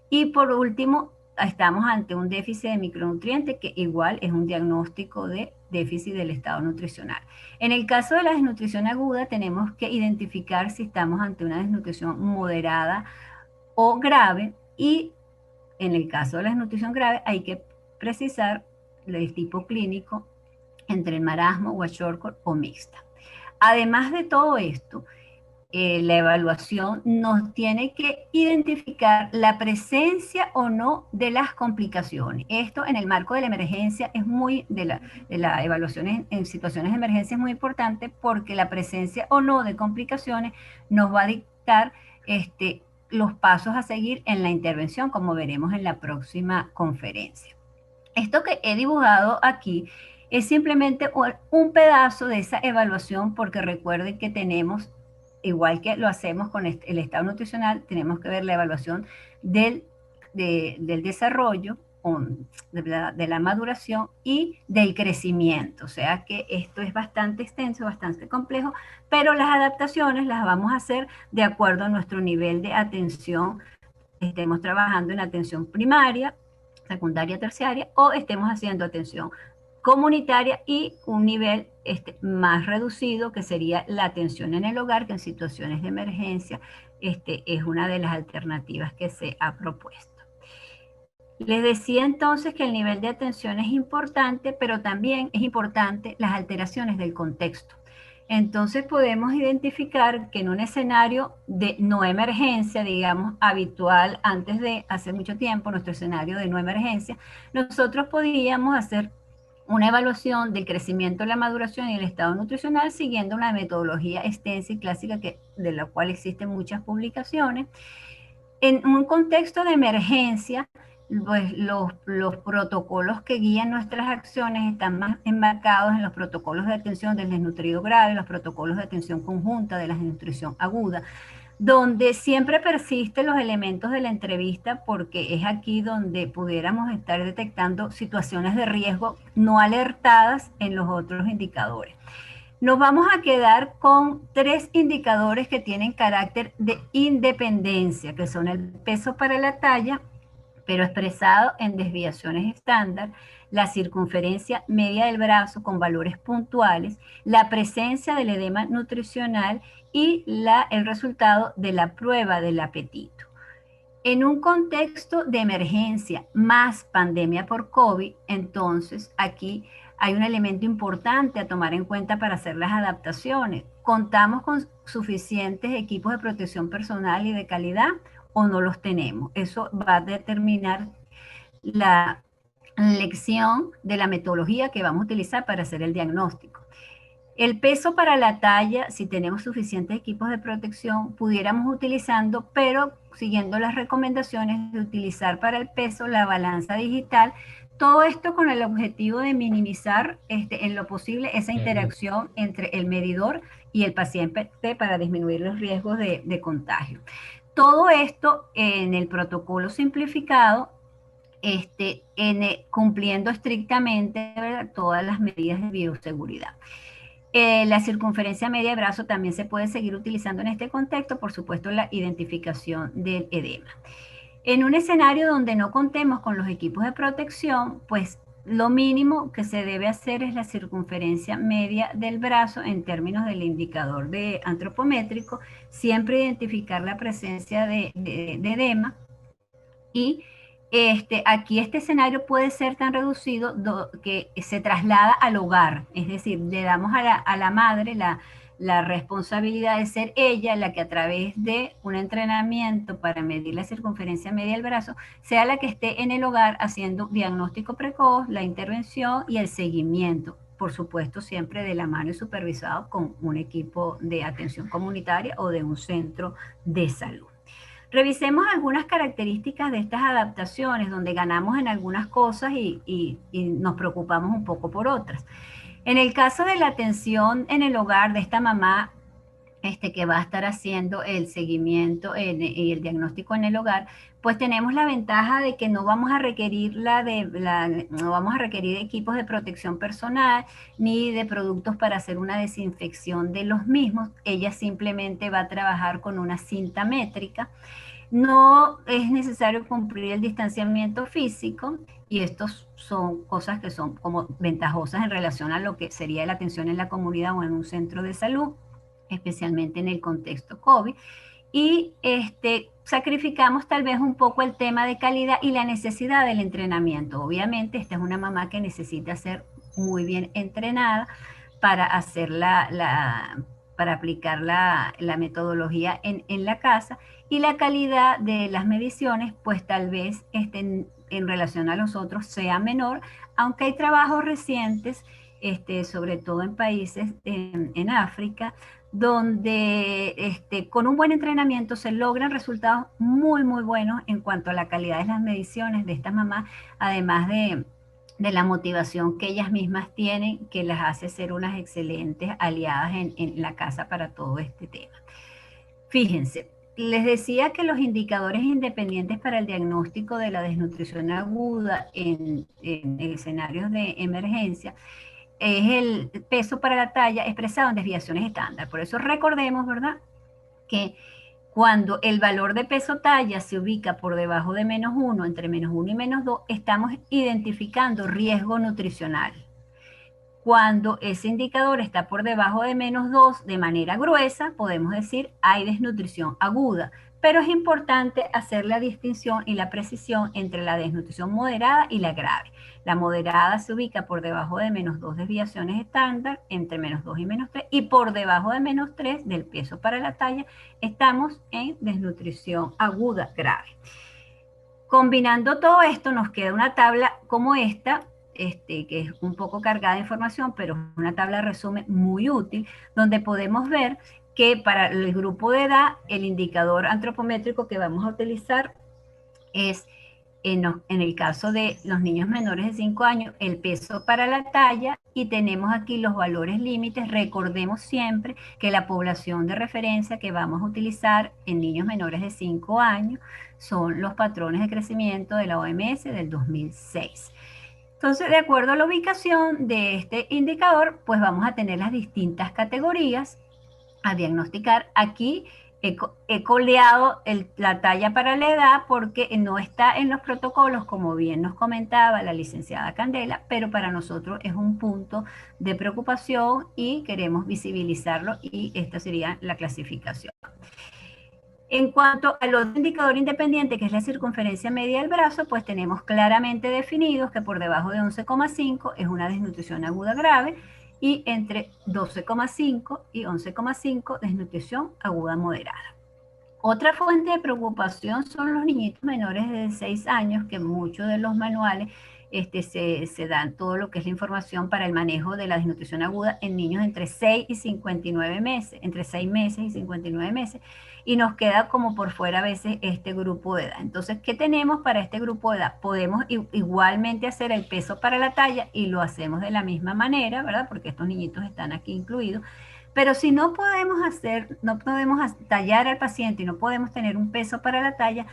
[SPEAKER 3] Y por último, estamos ante un déficit de micronutrientes que igual es un diagnóstico de déficit del estado nutricional. En el caso de la desnutrición aguda, tenemos que identificar si estamos ante una desnutrición moderada o grave, y en el caso de la desnutrición grave hay que precisar el tipo clínico entre el marasmo, kwashiorkor o mixta. Además de todo esto, la evaluación nos tiene que identificar la presencia o no de las complicaciones. Esto en el marco de la emergencia es muy, de la evaluación en situaciones de emergencia es muy importante, porque la presencia o no de complicaciones nos va a dictar los pasos a seguir en la intervención, como veremos en la próxima conferencia. Esto que he dibujado aquí es simplemente un pedazo de esa evaluación, porque recuerden que tenemos, igual que lo hacemos con el estado nutricional, tenemos que ver la evaluación del desarrollo, de la maduración y del crecimiento. O sea que esto es bastante extenso, bastante complejo, pero las adaptaciones las vamos a hacer de acuerdo a nuestro nivel de atención. Estemos trabajando en atención primaria, secundaria, terciaria, o estemos haciendo atención comunitaria y un nivel más reducido, que sería la atención en el hogar, que en situaciones de emergencia es una de las alternativas que se ha propuesto. Les decía entonces que el nivel de atención es importante, pero también es importante las alteraciones del contexto. Entonces podemos identificar que en un escenario de no emergencia, digamos, habitual antes de hace mucho tiempo, nuestro escenario de no emergencia, nosotros podríamos hacer una evaluación del crecimiento, la maduración y el estado nutricional siguiendo una metodología extensa y clásica de la cual existen muchas publicaciones. En un contexto de emergencia, pues los protocolos que guían nuestras acciones están más enmarcados en los protocolos de atención del desnutrido grave, los protocolos de atención conjunta de la desnutrición aguda, donde siempre persisten los elementos de la entrevista, porque es aquí donde pudiéramos estar detectando situaciones de riesgo no alertadas en los otros indicadores. Nos vamos a quedar con 3 indicadores que tienen carácter de independencia, que son el peso para la talla, pero expresado en desviaciones estándar, la circunferencia media del brazo con valores puntuales, la presencia del edema nutricional y el resultado de la prueba del apetito. En un contexto de emergencia más pandemia por COVID, entonces aquí hay un elemento importante a tomar en cuenta para hacer las adaptaciones. ¿Contamos con suficientes equipos de protección personal y de calidad o no los tenemos? Eso va a determinar la elección de la metodología que vamos a utilizar para hacer el diagnóstico. El peso para la talla, si tenemos suficientes equipos de protección, pudiéramos utilizando, pero siguiendo las recomendaciones de utilizar para el peso la balanza digital. Todo esto con el objetivo de minimizar en lo posible esa interacción entre el medidor y el paciente para disminuir los riesgos de contagio. Todo esto en el protocolo simplificado, cumpliendo estrictamente, ¿verdad?, todas las medidas de bioseguridad. La circunferencia media de brazo también se puede seguir utilizando en este contexto, por supuesto, la identificación del edema. En un escenario donde no contemos con los equipos de protección, pues lo mínimo que se debe hacer es la circunferencia media del brazo en términos del indicador de antropométrico, siempre identificar la presencia de edema y aquí este escenario puede ser tan reducido que se traslada al hogar, es decir, le damos a la madre la responsabilidad de ser ella la que a través de un entrenamiento para medir la circunferencia media del brazo, sea la que esté en el hogar haciendo diagnóstico precoz, la intervención y el seguimiento, por supuesto siempre de la mano y supervisado con un equipo de atención comunitaria o de un centro de salud. Revisemos algunas características de estas adaptaciones donde ganamos en algunas cosas y nos preocupamos un poco por otras. En el caso de la atención en el hogar de esta mamá que va a estar haciendo el seguimiento y el diagnóstico en el hogar, pues tenemos la ventaja de que no vamos a requerir no vamos a requerir equipos de protección personal ni de productos para hacer una desinfección de los mismos. Ella simplemente va a trabajar con una cinta métrica. No es necesario cumplir el distanciamiento físico y estos son cosas que son como ventajosas en relación a lo que sería la atención en la comunidad o en un centro de salud, especialmente en el contexto COVID. Y sacrificamos tal vez un poco el tema de calidad y la necesidad del entrenamiento. Obviamente esta es una mamá que necesita ser muy bien entrenada para hacer para aplicar la metodología en la casa, y la calidad de las mediciones pues tal vez en relación a los otros sea menor, aunque hay trabajos recientes, sobre todo en países en África, donde con un buen entrenamiento se logran resultados muy, muy buenos en cuanto a la calidad de las mediciones de estas mamás, además de la motivación que ellas mismas tienen, que las hace ser unas excelentes aliadas en la casa para todo este tema. Fíjense, les decía que los indicadores independientes para el diagnóstico de la desnutrición aguda en escenarios de emergencia es el peso para la talla expresado en desviaciones estándar. Por eso recordemos, ¿verdad?, que cuando el valor de peso talla se ubica por debajo de -1, entre -1 y -2, estamos identificando riesgo nutricional. Cuando ese indicador está por debajo de -2 de manera gruesa, podemos decir hay desnutrición aguda, pero es importante hacer la distinción y la precisión entre la desnutrición moderada y la grave. La moderada se ubica por debajo de -2 desviaciones estándar, entre -2 y -3, y por debajo de -3 del peso para la talla, estamos en desnutrición aguda grave. Combinando todo esto, nos queda una tabla como esta, que es un poco cargada de información, pero es una tabla de resumen muy útil, donde podemos ver que para el grupo de edad, el indicador antropométrico que vamos a utilizar es, en el caso de los niños menores de 5 años, el peso para la talla, y tenemos aquí los valores límites. Recordemos siempre que la población de referencia que vamos a utilizar en niños menores de 5 años son los patrones de crecimiento de la OMS del 2006. Entonces, de acuerdo a la ubicación de este indicador, pues vamos a tener las distintas categorías a diagnosticar. Aquí he coleado la talla para la edad porque no está en los protocolos, como bien nos comentaba la licenciada Candela, pero para nosotros es un punto de preocupación y queremos visibilizarlo, y esta sería la clasificación. En cuanto al otro indicador independiente, que es la circunferencia media del brazo, pues tenemos claramente definidos que por debajo de 11,5 es una desnutrición aguda grave, y entre 12,5 y 11,5 desnutrición aguda moderada. Otra fuente de preocupación son los niñitos menores de 6 años, que en muchos de los manuales se dan todo lo que es la información para el manejo de la desnutrición aguda en niños entre 6 y 59 meses, entre 6 meses y 59 meses, y nos queda como por fuera a veces este grupo de edad. Entonces, ¿qué tenemos para este grupo de edad? Podemos igualmente hacer el peso para la talla, y lo hacemos de la misma manera, ¿verdad? Porque estos niñitos están aquí incluidos. Pero si no podemos tallar al paciente y no podemos tener un peso para la talla,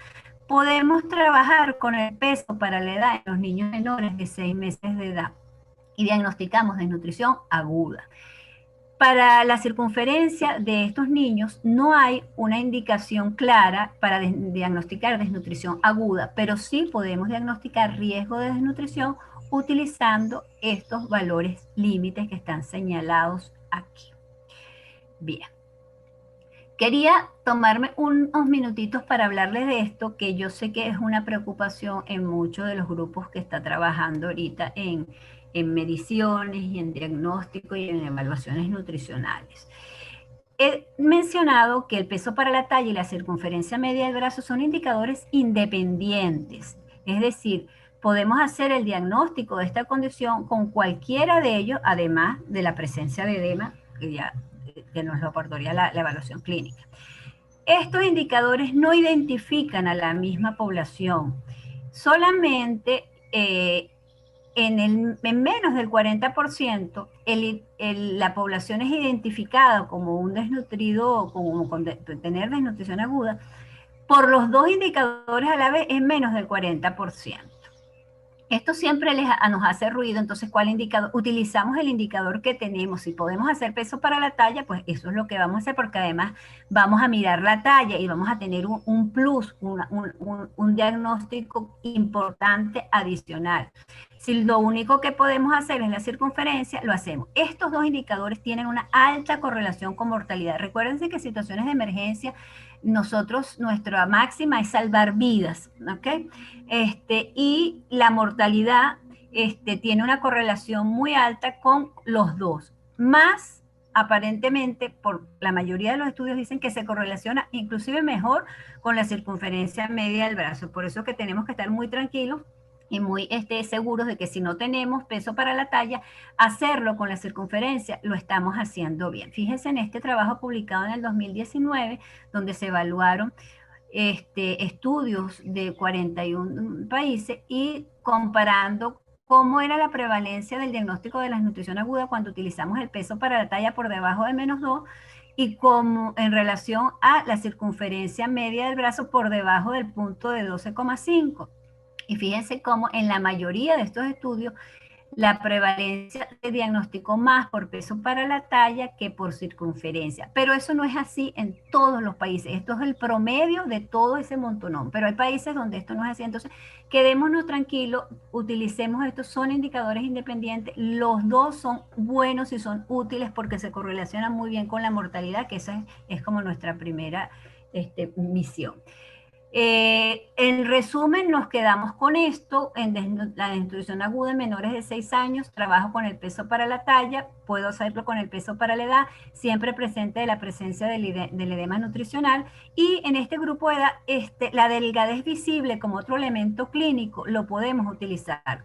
[SPEAKER 3] podemos trabajar con el peso para la edad en los niños menores de 6 meses de edad y diagnosticamos desnutrición aguda. Para la circunferencia de estos niños no hay una indicación clara para diagnosticar desnutrición aguda, pero sí podemos diagnosticar riesgo de desnutrición utilizando estos valores límites que están señalados aquí. Bien. Quería tomarme unos minutitos para hablarles de esto, que yo sé que es una preocupación en muchos de los grupos que está trabajando ahorita en mediciones y en diagnóstico y en evaluaciones nutricionales. He mencionado que el peso para la talla y la circunferencia media del brazo son indicadores independientes, es decir, podemos hacer el diagnóstico de esta condición con cualquiera de ellos, además de la presencia de edema, que nos lo aportaría la evaluación clínica. Estos indicadores no identifican a la misma población, solamente en menos del 40% la población es identificada como un desnutrido, como con tener desnutrición aguda, por los dos indicadores a la vez es menos del 40%. Esto siempre nos hace ruido. Entonces, ¿cuál indicador? Utilizamos el indicador que tenemos. Si podemos hacer peso para la talla, pues eso es lo que vamos a hacer, porque además vamos a mirar la talla y vamos a tener un plus, un diagnóstico importante adicional. Si lo único que podemos hacer es la circunferencia, lo hacemos. Estos dos indicadores tienen una alta correlación con mortalidad. Recuérdense que en situaciones de emergencia, nuestra máxima es salvar vidas, ¿ok? Y la mortalidad tiene una correlación muy alta con los dos. Más, aparentemente, por la mayoría de los estudios dicen que se correlaciona inclusive mejor con la circunferencia media del brazo. Por eso que tenemos que estar muy tranquilos y muy seguros de que si no tenemos peso para la talla, hacerlo con la circunferencia lo estamos haciendo bien. Fíjense en este trabajo publicado en el 2019, donde se evaluaron estudios de 41 países y comparando cómo era la prevalencia del diagnóstico de la desnutrición aguda cuando utilizamos el peso para la talla por debajo de -2, y como en relación a la circunferencia media del brazo por debajo del punto de 12,5. Y fíjense cómo en la mayoría de estos estudios la prevalencia se diagnosticó más por peso para la talla que por circunferencia. Pero eso no es así en todos los países. Esto es el promedio de todo ese montonón. Pero hay países donde esto no es así. Entonces, quedémonos tranquilos, utilicemos estos, son indicadores independientes. Los dos son buenos y son útiles porque se correlacionan muy bien con la mortalidad, que esa es como nuestra primera misión. En resumen, nos quedamos con esto. En la desnutrición aguda en menores de 6 años, trabajo con el peso para la talla, puedo hacerlo con el peso para la edad, siempre presente de la presencia del edema nutricional. Y en este grupo de edad, la delgadez visible como otro elemento clínico lo podemos utilizar.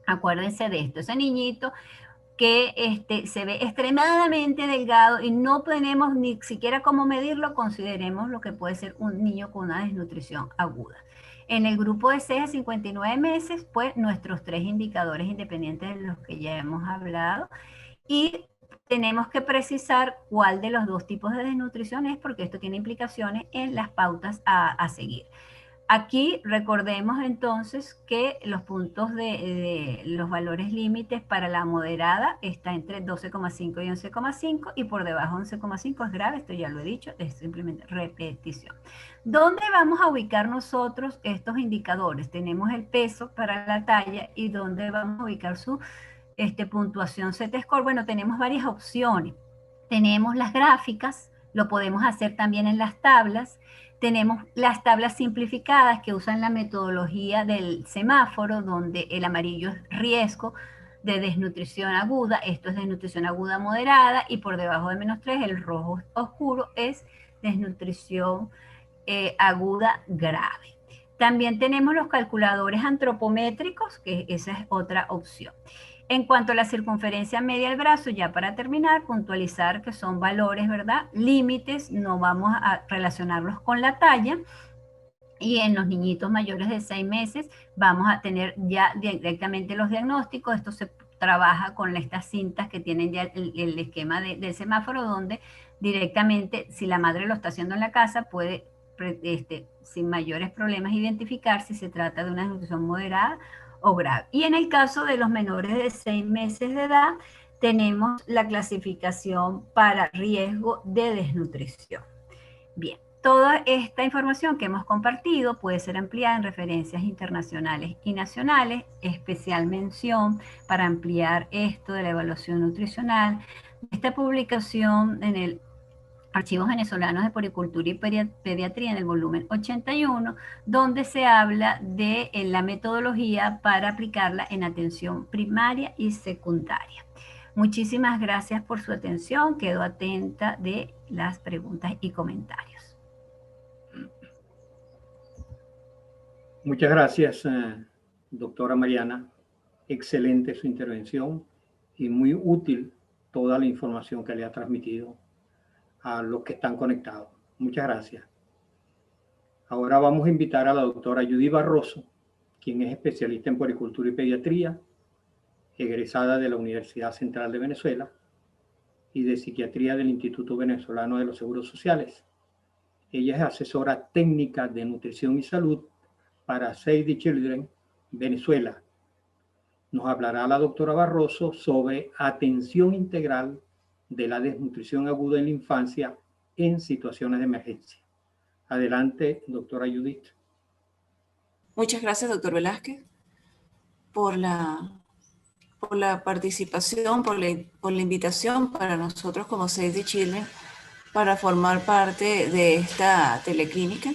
[SPEAKER 3] Acuérdense de esto, ese niñito que se ve extremadamente delgado y no tenemos ni siquiera cómo medirlo, consideremos lo que puede ser un niño con una desnutrición aguda. En el grupo de 6 a 59 meses, pues nuestros 3 indicadores independientes de los que ya hemos hablado, y tenemos que precisar cuál de los dos tipos de desnutrición es, porque esto tiene implicaciones en las pautas a seguir. Aquí recordemos entonces que los puntos de los valores límites para la moderada está entre 12,5 y 11,5 y por debajo de 11,5 es grave, esto ya lo he dicho, es simplemente repetición. ¿Dónde vamos a ubicar nosotros estos indicadores? Tenemos el peso para la talla y dónde vamos a ubicar su puntuación Z-score. Bueno, tenemos varias opciones. Tenemos las gráficas, lo podemos hacer también en las tablas. Tenemos las tablas simplificadas que usan la metodología del semáforo, donde el amarillo es riesgo de desnutrición aguda, esto es desnutrición aguda moderada, y por debajo de -3 el rojo oscuro es desnutrición aguda grave. También tenemos los calculadores antropométricos, que esa es otra opción. En cuanto a la circunferencia media del brazo, ya para terminar, puntualizar que son valores, ¿verdad? Límites, no vamos a relacionarlos con la talla. Y en los niñitos mayores de 6 meses vamos a tener ya directamente los diagnósticos. Esto se trabaja con estas cintas que tienen ya el esquema del semáforo, donde directamente, si la madre lo está haciendo en la casa, puede sin mayores problemas identificar si se trata de una desnutrición moderada o grave. Y en el caso de los menores de 6 meses de edad, tenemos la clasificación para riesgo de desnutrición. Bien, toda esta información que hemos compartido puede ser ampliada en referencias internacionales y nacionales, especial mención para ampliar esto de la evaluación nutricional. Esta publicación en el Archivos Venezolanos de Poricultura y Pediatría en el volumen 81, donde se habla de la metodología para aplicarla en atención primaria y secundaria. Muchísimas gracias por su atención. Quedo atenta de las preguntas y comentarios.
[SPEAKER 1] Muchas gracias, doctora Mariana. Excelente su intervención y muy útil toda la información que le ha transmitido a los que están conectados. Muchas gracias. Ahora vamos a invitar a la doctora Judy Barroso, quien es especialista en puericultura y pediatría, egresada de la Universidad Central de Venezuela y de psiquiatría del Instituto Venezolano de los Seguros Sociales. Ella es asesora técnica de nutrición y salud para Save the Children Venezuela. Nos hablará la doctora Barroso sobre atención integral de la desnutrición aguda en la infancia en situaciones de emergencia. Adelante, doctora Judith.
[SPEAKER 4] Muchas gracias, doctor Velázquez, por la participación, por la invitación para nosotros como Save the Children para formar parte de esta teleclínica.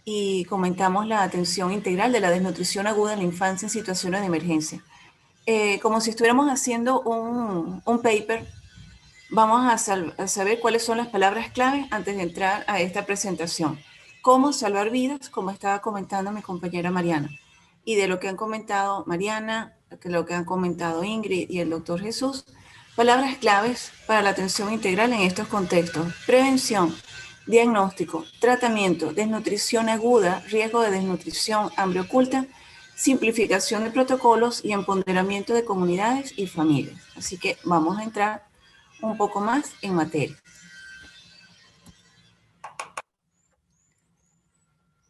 [SPEAKER 4] Y comentamos la atención integral de la desnutrición aguda en la infancia en situaciones de emergencia. Como si estuviéramos haciendo un paper, vamos a saber cuáles son las palabras clave antes de entrar a esta presentación. Cómo salvar vidas, como estaba comentando mi compañera Mariana. Y de lo que han comentado Mariana, de lo que han comentado Ingrid y el doctor Jesús, palabras claves para la atención integral en estos contextos. Prevención, diagnóstico, tratamiento, desnutrición aguda, riesgo de desnutrición, hambre oculta, simplificación de protocolos y empoderamiento de comunidades y familias. Así que vamos a entrar un poco más en materia.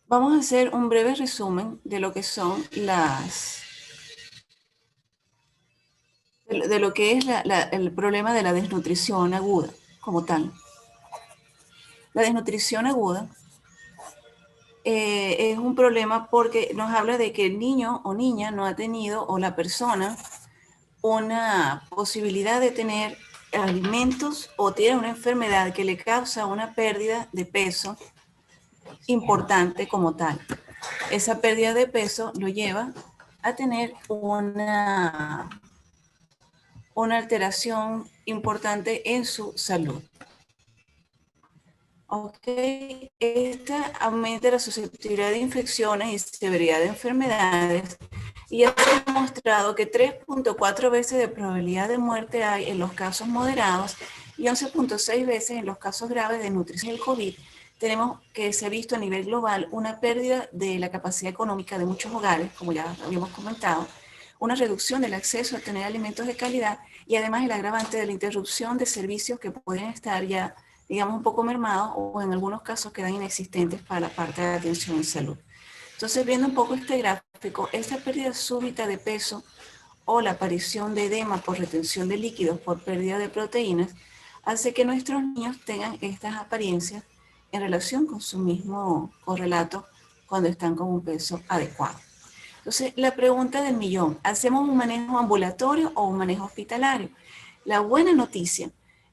[SPEAKER 4] Vamos a hacer un breve resumen de lo que son de lo que es el problema de la desnutrición aguda como tal. La desnutrición aguda es un problema porque nos habla de que el niño o niña no ha tenido, o la persona, una posibilidad de tener alimentos o tiene una enfermedad que le causa una pérdida de peso importante como tal. Esa pérdida de peso lo lleva a tener una alteración importante en su salud. Okay. Esta aumenta la susceptibilidad de infecciones y severidad de enfermedades, y ya se ha demostrado que 3.4 veces de probabilidad de muerte hay en los casos moderados y 11.6 veces en los casos graves de nutrición del COVID. Tenemos que se ha visto a nivel global una pérdida de la capacidad económica de muchos hogares, como ya habíamos comentado, una reducción del acceso a tener alimentos de calidad y además el agravante de la interrupción de servicios que pueden estar ya digamos, un poco mermados o en algunos casos quedan inexistentes para la parte de atención en salud. Entonces, viendo un poco este gráfico, esta pérdida súbita de peso o la aparición de edema por retención de líquidos por pérdida de proteínas hace que nuestros niños tengan estas apariencias en relación con su mismo correlato cuando están con un peso adecuado. Entonces, la pregunta del millón, ¿hacemos un manejo ambulatorio o un manejo hospitalario? La buena noticia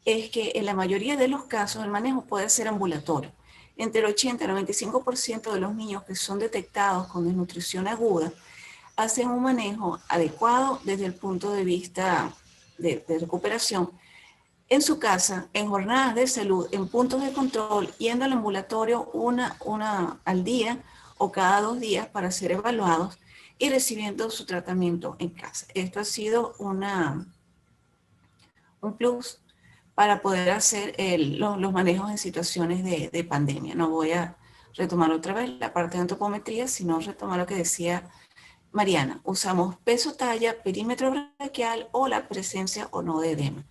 [SPEAKER 4] es que en la mayoría de los casos el manejo puede ser ambulatorio. Entre el 80 y el 95% de los niños que son detectados con desnutrición aguda hacen un manejo adecuado desde el punto de vista de recuperación en su casa, en jornadas de salud, en puntos de control, yendo al ambulatorio una al día o cada 2 días para ser evaluados y recibiendo su tratamiento en casa. Esto ha sido un plus para poder hacer los manejos en situaciones de pandemia. No voy a retomar otra vez la parte de antropometría, sino retomar lo que decía Mariana. Usamos peso, talla, perímetro braquial o la presencia o no de edema.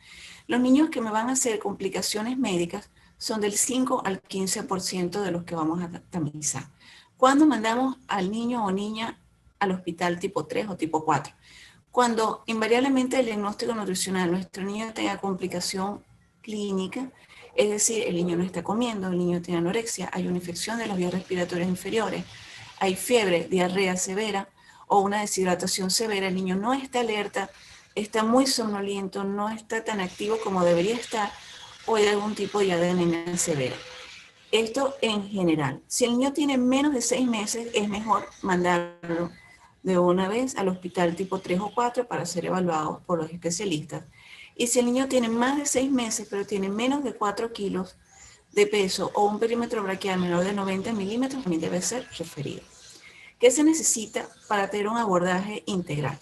[SPEAKER 4] Los niños que me van a hacer complicaciones médicas son del 5 al 15% de los que vamos a tamizar. ¿Cuándo mandamos al niño o niña al hospital tipo 3 o tipo 4? Cuando invariablemente el diagnóstico nutricional, nuestro niño tenga complicación clínica, es decir, el niño no está comiendo, el niño tiene anorexia, hay una infección de las vías respiratorias inferiores, hay fiebre, diarrea severa o una deshidratación severa, el niño no está alerta, está muy somnoliento, no está tan activo como debería estar, o hay algún tipo de anemia severa. Esto en general. Si el niño tiene menos de 6 meses, es mejor mandarlo de una vez al hospital tipo 3 o 4 para ser evaluado por los especialistas. Y si el niño tiene más de 6 meses, pero tiene menos de 4 kilos de peso o un perímetro braquial menor de 90 milímetros, también debe ser referido. ¿Qué se necesita para tener un abordaje integral?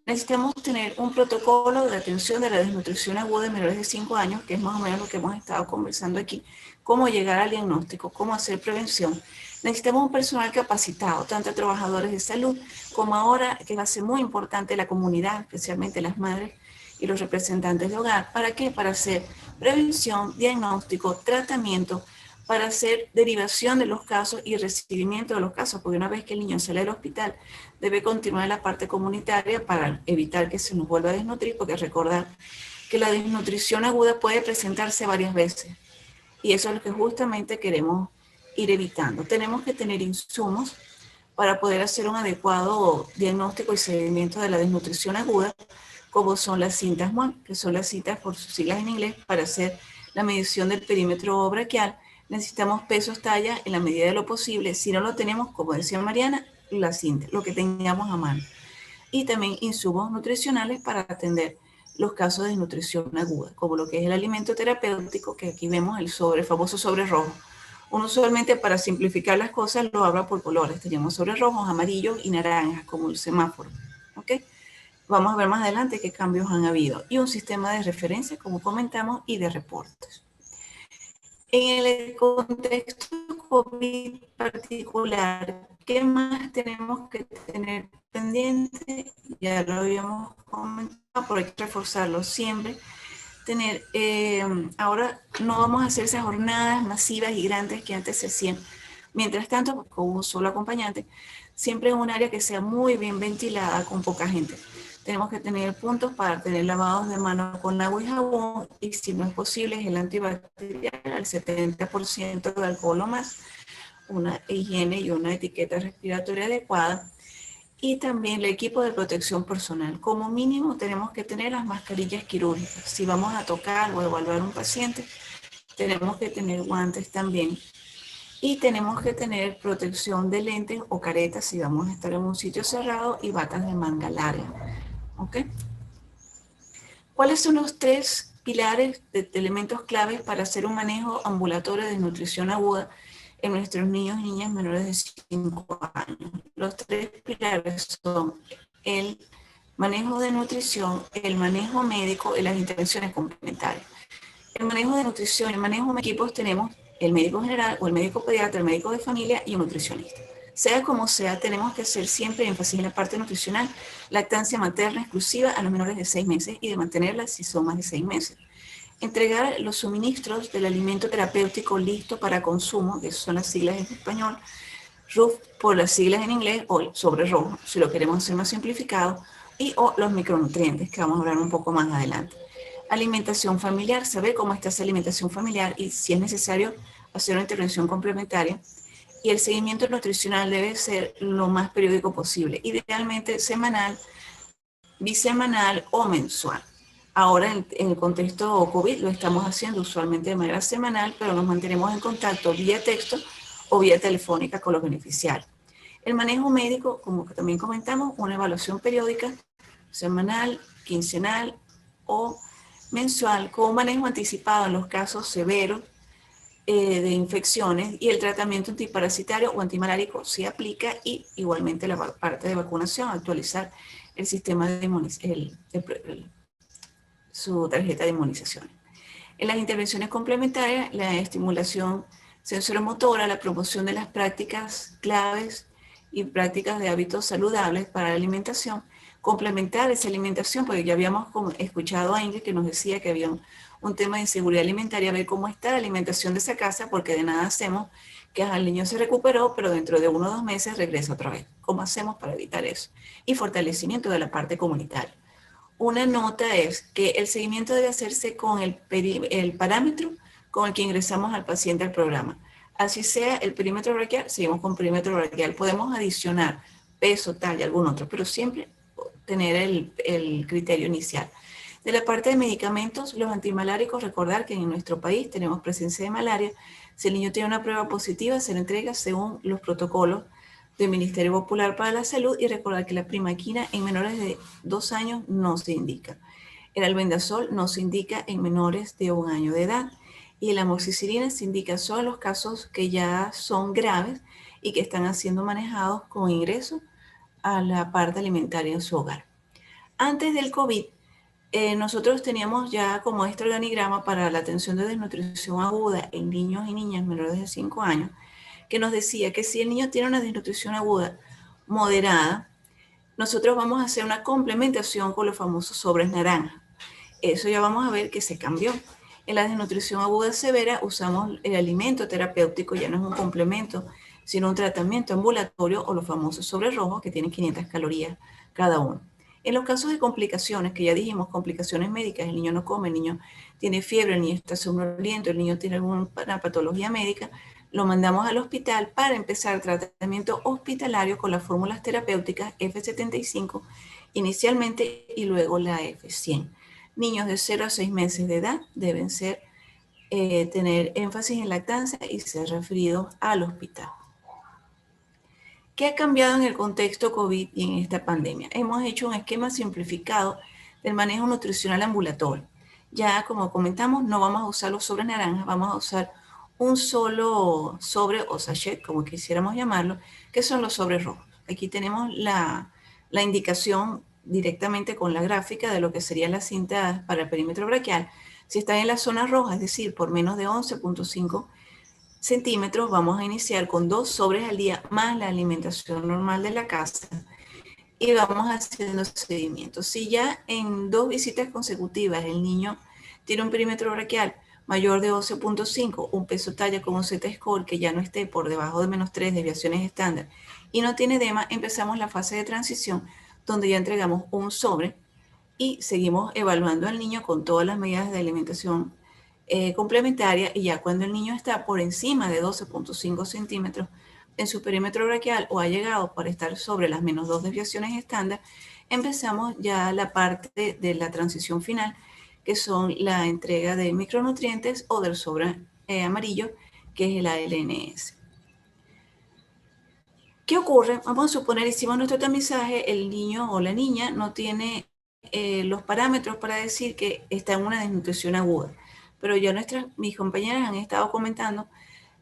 [SPEAKER 4] Necesitamos tener un protocolo de atención de la desnutrición aguda en menores de 5 años, que es más o menos lo que hemos estado conversando aquí, cómo llegar al diagnóstico, cómo hacer prevención. Necesitamos un personal capacitado, tanto trabajadores de salud como ahora, que va a ser muy importante, la comunidad, especialmente las madres y los representantes de hogar. ¿Para qué? Para hacer prevención, diagnóstico, tratamiento, para hacer derivación de los casos y recibimiento de los casos, porque una vez que el niño sale del hospital, debe continuar en la parte comunitaria para evitar que se nos vuelva a desnutrir, porque recordar que la desnutrición aguda puede presentarse varias veces, y eso es lo que justamente queremos ir evitando. Tenemos que tener insumos para poder hacer un adecuado diagnóstico y seguimiento de la desnutrición aguda, como son las cintas MOAN, que son las cintas por sus siglas en inglés, para hacer la medición del perímetro braquial. Necesitamos pesos, talla, en la medida de lo posible. Si no lo tenemos, como decía Mariana, la cinta, lo que tengamos a mano. Y también insumos nutricionales para atender los casos de desnutrición aguda, como lo que es el alimento terapéutico, que aquí vemos el famoso sobre rojo. Uno usualmente, para simplificar las cosas, lo habla por colores. Tenemos sobre rojos, amarillos y naranjas, como el semáforo. ¿Ok? Vamos a ver más adelante qué cambios han habido. Y un sistema de referencia, como comentamos, y de reportes. En el contexto COVID particular, ¿qué más tenemos que tener pendiente? Ya lo habíamos comentado, pero hay que reforzarlo siempre. Ahora no vamos a hacer esas jornadas masivas y grandes que antes se hacían. Mientras tanto, con un solo acompañante, siempre en un área que sea muy bien ventilada, con poca gente. Tenemos que tener puntos para tener lavados de manos con agua y jabón, y si no es posible, gel antibacterial al 70% de alcohol o más, una higiene y una etiqueta respiratoria adecuada, y también el equipo de protección personal. Como mínimo tenemos que tener las mascarillas quirúrgicas. Si vamos a tocar o evaluar a un paciente, tenemos que tener guantes también. Y tenemos que tener protección de lentes o caretas si vamos a estar en un sitio cerrado, y batas de manga larga. ¿Ok? ¿Cuáles son los 3 pilares de elementos claves para hacer un manejo ambulatorio de desnutrición aguda en nuestros niños y niñas menores de 5 años? Los 3 pilares son el manejo de nutrición, el manejo médico y las intervenciones complementarias. El manejo de nutrición, el manejo de equipos, tenemos el médico general o el médico pediatra, el médico de familia y un nutricionista. Sea como sea, tenemos que hacer siempre énfasis en la parte nutricional, lactancia materna exclusiva a los menores de 6 meses y de mantenerla si son más de 6 meses. entregar los suministros del alimento terapéutico listo para consumo, que son las siglas en español, RUF por las siglas en inglés, o sobre rojo, si lo queremos hacer más simplificado, y o los micronutrientes, que vamos a hablar un poco más adelante. Alimentación familiar, saber cómo está esa alimentación familiar y si es necesario hacer una intervención complementaria. Y el seguimiento nutricional debe ser lo más periódico posible, idealmente semanal, bisemanal o mensual. Ahora en el contexto COVID lo estamos haciendo usualmente de manera semanal, pero nos mantenemos en contacto vía texto o vía telefónica con los beneficiarios. El manejo médico, como también comentamos, una evaluación periódica, semanal, quincenal o mensual, con un manejo anticipado en los casos severos de infecciones, y el tratamiento antiparasitario o antimalárico se aplica, y igualmente la parte de vacunación, actualizar el sistema de inmunización, su tarjeta de inmunización. En las intervenciones complementarias, la estimulación sensoromotora, la promoción de las prácticas claves y prácticas de hábitos saludables para la alimentación, complementar esa alimentación, porque ya habíamos escuchado a Ingrid que nos decía que había un tema de inseguridad alimentaria, ver cómo está la alimentación de esa casa, porque de nada hacemos que el niño se recuperó, pero dentro de 1 o 2 meses regresa otra vez. ¿Cómo hacemos para evitar eso? Y fortalecimiento de la parte comunitaria. Una nota es que el seguimiento debe hacerse con el parámetro con el que ingresamos al paciente al programa. Así sea el perímetro braquial, seguimos con perímetro braquial. Podemos adicionar peso, talla, algún otro, pero siempre tener el criterio inicial. De la parte de medicamentos, los antimaláricos, recordar que en nuestro país tenemos presencia de malaria. Si el niño tiene una prueba positiva, se le entrega según los protocolos del Ministerio Popular para la Salud, y recordar que la primaquina en menores de 2 años no se indica. El albendazol no se indica en menores de 1 año de edad, y la amoxicilina se indica solo en los casos que ya son graves y que están siendo manejados con ingreso a la parte alimentaria en su hogar. Antes del COVID, nosotros teníamos ya como este organigrama para la atención de desnutrición aguda en niños y niñas menores de 5 años, que nos decía que si el niño tiene una desnutrición aguda moderada, nosotros vamos a hacer una complementación con los famosos sobres naranja. Eso ya vamos a ver que se cambió. En la desnutrición aguda severa usamos el alimento terapéutico, ya no es un complemento, sino un tratamiento ambulatorio, o los famosos sobres rojos que tienen 500 calorías cada uno. En los casos de complicaciones, que ya dijimos, complicaciones médicas, el niño no come, el niño tiene fiebre, el niño está somnoliento, el niño tiene alguna patología médica, lo mandamos al hospital para empezar tratamiento hospitalario con las fórmulas terapéuticas F75 inicialmente, y luego la F100. Niños de 0 a 6 meses de edad deben tener énfasis en lactancia y ser referidos al hospital. ¿Qué ha cambiado en el contexto COVID y en esta pandemia? Hemos hecho un esquema simplificado del manejo nutricional ambulatorio. Ya, como comentamos, no vamos a usar los sobres naranjas, vamos a usar un solo sobre o sachet, como quisiéramos llamarlo, que son los sobres rojos. Aquí tenemos la indicación directamente con la gráfica de lo que sería la cinta para el perímetro braquial. Si está en la zona roja, es decir, por menos de 11.5 centímetros, vamos a iniciar con 2 sobres al día más la alimentación normal de la casa, y vamos haciendo seguimiento. Si ya en 2 visitas consecutivas el niño tiene un perímetro braquial mayor de 11.5, un peso talla con un Z-score que ya no esté por debajo de -3 desviaciones estándar y no tiene edema, empezamos la fase de transición, donde ya entregamos un sobre y seguimos evaluando al niño con todas las medidas de alimentación complementaria, y ya cuando el niño está por encima de 12.5 centímetros en su perímetro braquial o ha llegado para estar sobre las -2 desviaciones estándar, empezamos ya la parte de la transición final, que son la entrega de micronutrientes o del sobre amarillo, que es el ALNS. ¿Qué ocurre? Vamos a suponer, hicimos nuestro tamizaje, el niño o la niña no tiene los parámetros para decir que está en una desnutrición aguda, pero ya mis compañeras han estado comentando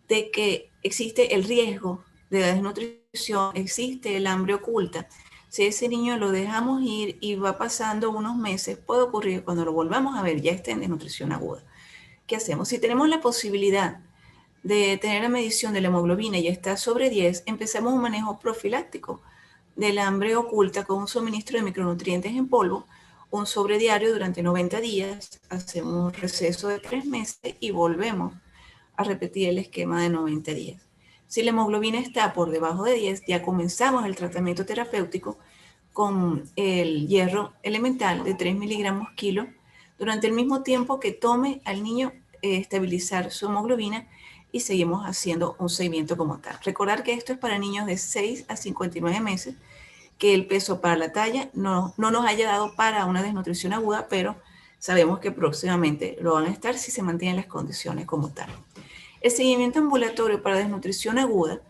[SPEAKER 4] de que existe el riesgo de la desnutrición, existe el hambre oculta. Si ese niño lo dejamos ir y va pasando unos meses, puede ocurrir cuando lo volvamos a ver ya está en desnutrición aguda. ¿Qué hacemos? Si tenemos la posibilidad de tener la medición de la hemoglobina y está sobre 10, empezamos un manejo profiláctico del hambre oculta con un suministro de micronutrientes en polvo, un sobre diario durante 90 días, hacemos un receso de 3 meses y volvemos a repetir el esquema de 90 días. Si la hemoglobina está por debajo de 10, ya comenzamos el tratamiento terapéutico con el hierro elemental de 3 miligramos kilo durante el mismo tiempo que tome al niño estabilizar su hemoglobina, y seguimos haciendo un seguimiento como tal. Recordar que esto es para niños de 6 a 59 meses, que el peso para la talla no nos haya dado para una desnutrición aguda, pero sabemos que próximamente lo van a estar si se mantienen las condiciones como tal. El seguimiento ambulatorio para desnutrición aguda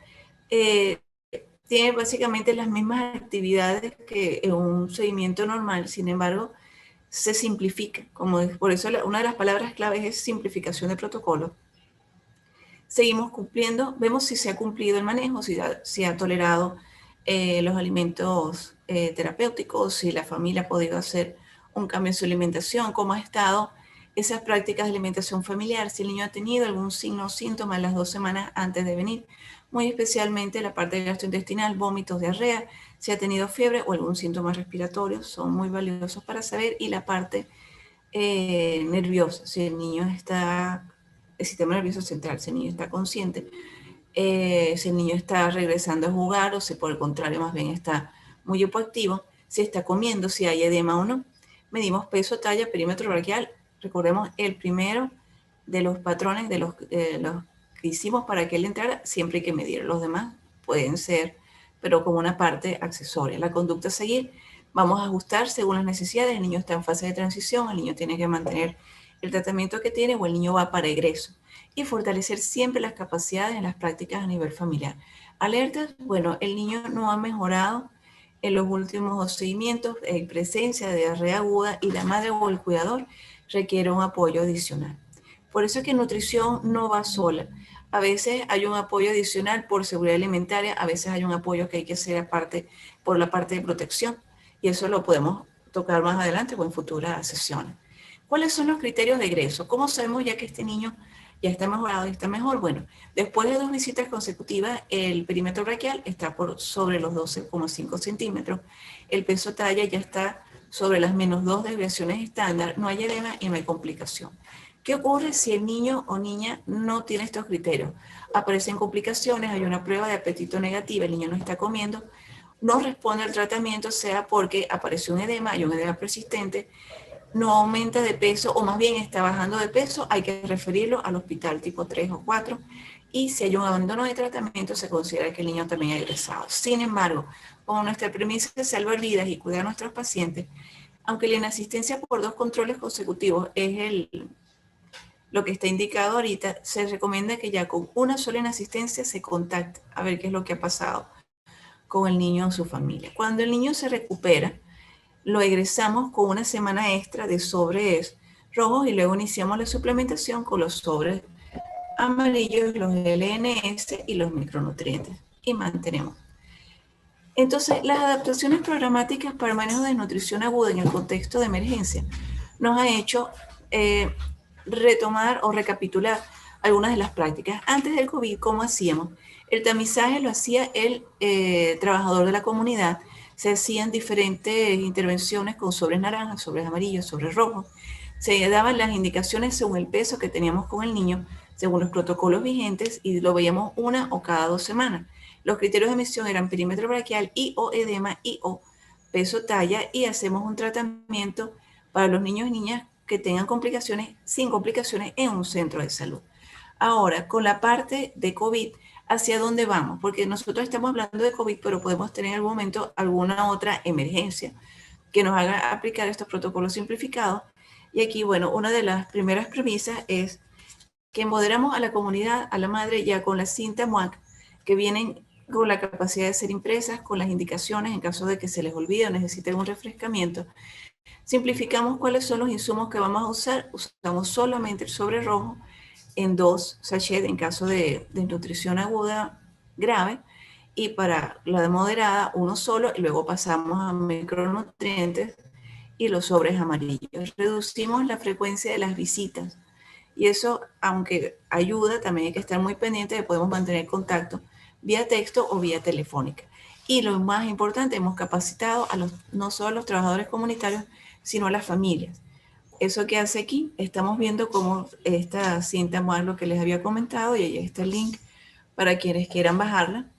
[SPEAKER 4] tiene básicamente las mismas actividades que en un seguimiento normal, sin embargo, se simplifica. Por eso una de las palabras claves es simplificación de protocolo. Seguimos cumpliendo, vemos si se ha cumplido el manejo, si ha tolerado los alimentos terapéuticos, si la familia ha podido hacer un cambio en su alimentación, cómo ha estado esas prácticas de alimentación familiar, si el niño ha tenido algún signo o síntoma en las 2 semanas antes de venir, muy especialmente la parte gastrointestinal, vómitos, diarrea, si ha tenido fiebre o algún síntoma respiratorio, son muy valiosos para saber, y la parte nerviosa, si el niño está, el sistema nervioso central, si el niño está consciente, si el niño está regresando a jugar o si por el contrario más bien está muy hipoactivo, si está comiendo, si hay edema o no. Medimos peso, talla, perímetro braquial. Recordemos el primero de los patrones de los que hicimos para que él entrara, siempre hay que medir. Los demás pueden ser, pero como una parte accesoria. La conducta a seguir, vamos a ajustar según las necesidades. El niño está en fase de transición, el niño tiene que mantener el tratamiento que tiene o el niño va para egreso. Y fortalecer siempre las capacidades en las prácticas a nivel familiar. Alertas, bueno, el niño no ha mejorado en los últimos seguimientos, en presencia de diarrea aguda, y la madre o el cuidador requiere un apoyo adicional. Por eso es que nutrición no va sola. A veces hay un apoyo adicional por seguridad alimentaria, a veces hay un apoyo que hay que hacer aparte por la parte de protección, y eso lo podemos tocar más adelante o en futuras sesiones. ¿Cuáles son los criterios de egreso? ¿Cómo sabemos ya que este niño ya está mejorado y está mejor? Bueno, después de 2 visitas consecutivas, el perímetro braquial está sobre los 12,5 centímetros, el peso talla ya está sobre las -2 desviaciones estándar, no hay edema y no hay complicación. ¿Qué ocurre si el niño o niña no tiene estos criterios? Aparecen complicaciones, hay una prueba de apetito negativa, el niño no está comiendo, no responde al tratamiento, sea porque apareció un edema, hay un edema persistente, no aumenta de peso o más bien está bajando de peso, hay que referirlo al hospital tipo 3 o 4, y si hay un abandono de tratamiento se considera que el niño también ha egresado. Sin embargo, como nuestra premisa es salvar vidas y cuidar a nuestros pacientes, aunque la inasistencia por 2 controles consecutivos es lo que está indicado ahorita, se recomienda que ya con una sola inasistencia se contacte a ver qué es lo que ha pasado con el niño o su familia. Cuando el niño se recupera, lo egresamos con una semana extra de sobres rojos y luego iniciamos la suplementación con los sobres amarillos, los LNS y los micronutrientes, y mantenemos. Entonces, las adaptaciones programáticas para el manejo de nutrición aguda en el contexto de emergencia nos ha hecho retomar o recapitular algunas de las prácticas. Antes del COVID, ¿cómo hacíamos? El tamizaje lo hacía el trabajador de la comunidad. Se hacían diferentes intervenciones con sobres naranjas, sobres amarillos, sobres rojos. Se daban las indicaciones según el peso que teníamos con el niño, según los protocolos vigentes, y lo veíamos una o cada 2 semanas. Los criterios de emisión eran perímetro braquial y o edema y o peso talla, y hacemos un tratamiento para los niños y niñas que tengan complicaciones, sin complicaciones, en un centro de salud. Ahora, con la parte de COVID, ¿hacia dónde vamos? Porque nosotros estamos hablando de COVID, pero podemos tener en algún momento alguna otra emergencia que nos haga aplicar estos protocolos simplificados. Y aquí, bueno, una de las primeras premisas es que empoderamos a la comunidad, a la madre, ya con la cinta MUAC, que vienen con la capacidad de ser impresas, con las indicaciones en caso de que se les olvide o necesiten un refrescamiento. Simplificamos cuáles son los insumos que vamos a usar. Usamos solamente el sobre rojo en 2 sachets en caso de nutrición aguda grave, y para la de moderada uno solo, y luego pasamos a micronutrientes y los sobres amarillos. Reducimos la frecuencia de las visitas, y eso, aunque ayuda, también hay que estar muy pendiente de que podemos mantener contacto vía texto o vía telefónica. Y lo más importante, hemos capacitado no solo a los trabajadores comunitarios, sino las familias. Eso que hace aquí, estamos viendo cómo esta cinta muestra lo que les había comentado y ahí está el link para quienes quieran bajarla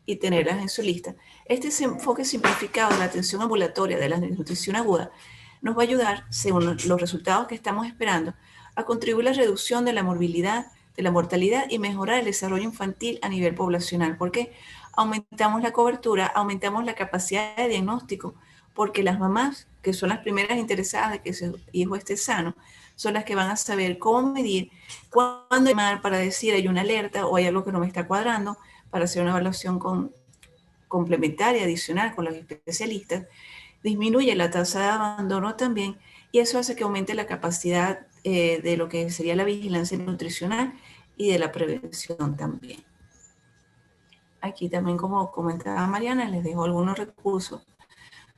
[SPEAKER 4] y tenerlas en su lista. Este enfoque simplificado de la atención ambulatoria de la desnutrición aguda nos va a ayudar, según los resultados que estamos esperando, a contribuir a la reducción de la morbilidad, de la mortalidad y mejorar el desarrollo infantil a nivel poblacional, porque aumentamos la cobertura, aumentamos la capacidad de diagnóstico, porque las mamás, que son las primeras interesadas de que su hijo esté sano, son las que van a saber cómo medir, cuándo llamar para decir hay una alerta o hay algo que no me está cuadrando, para hacer una evaluación complementaria, adicional con los especialistas. Disminuye la tasa de abandono también y eso hace que aumente la capacidad de lo que sería la vigilancia nutricional y de la prevención también. Aquí también, como comentaba Mariana, les dejo algunos recursos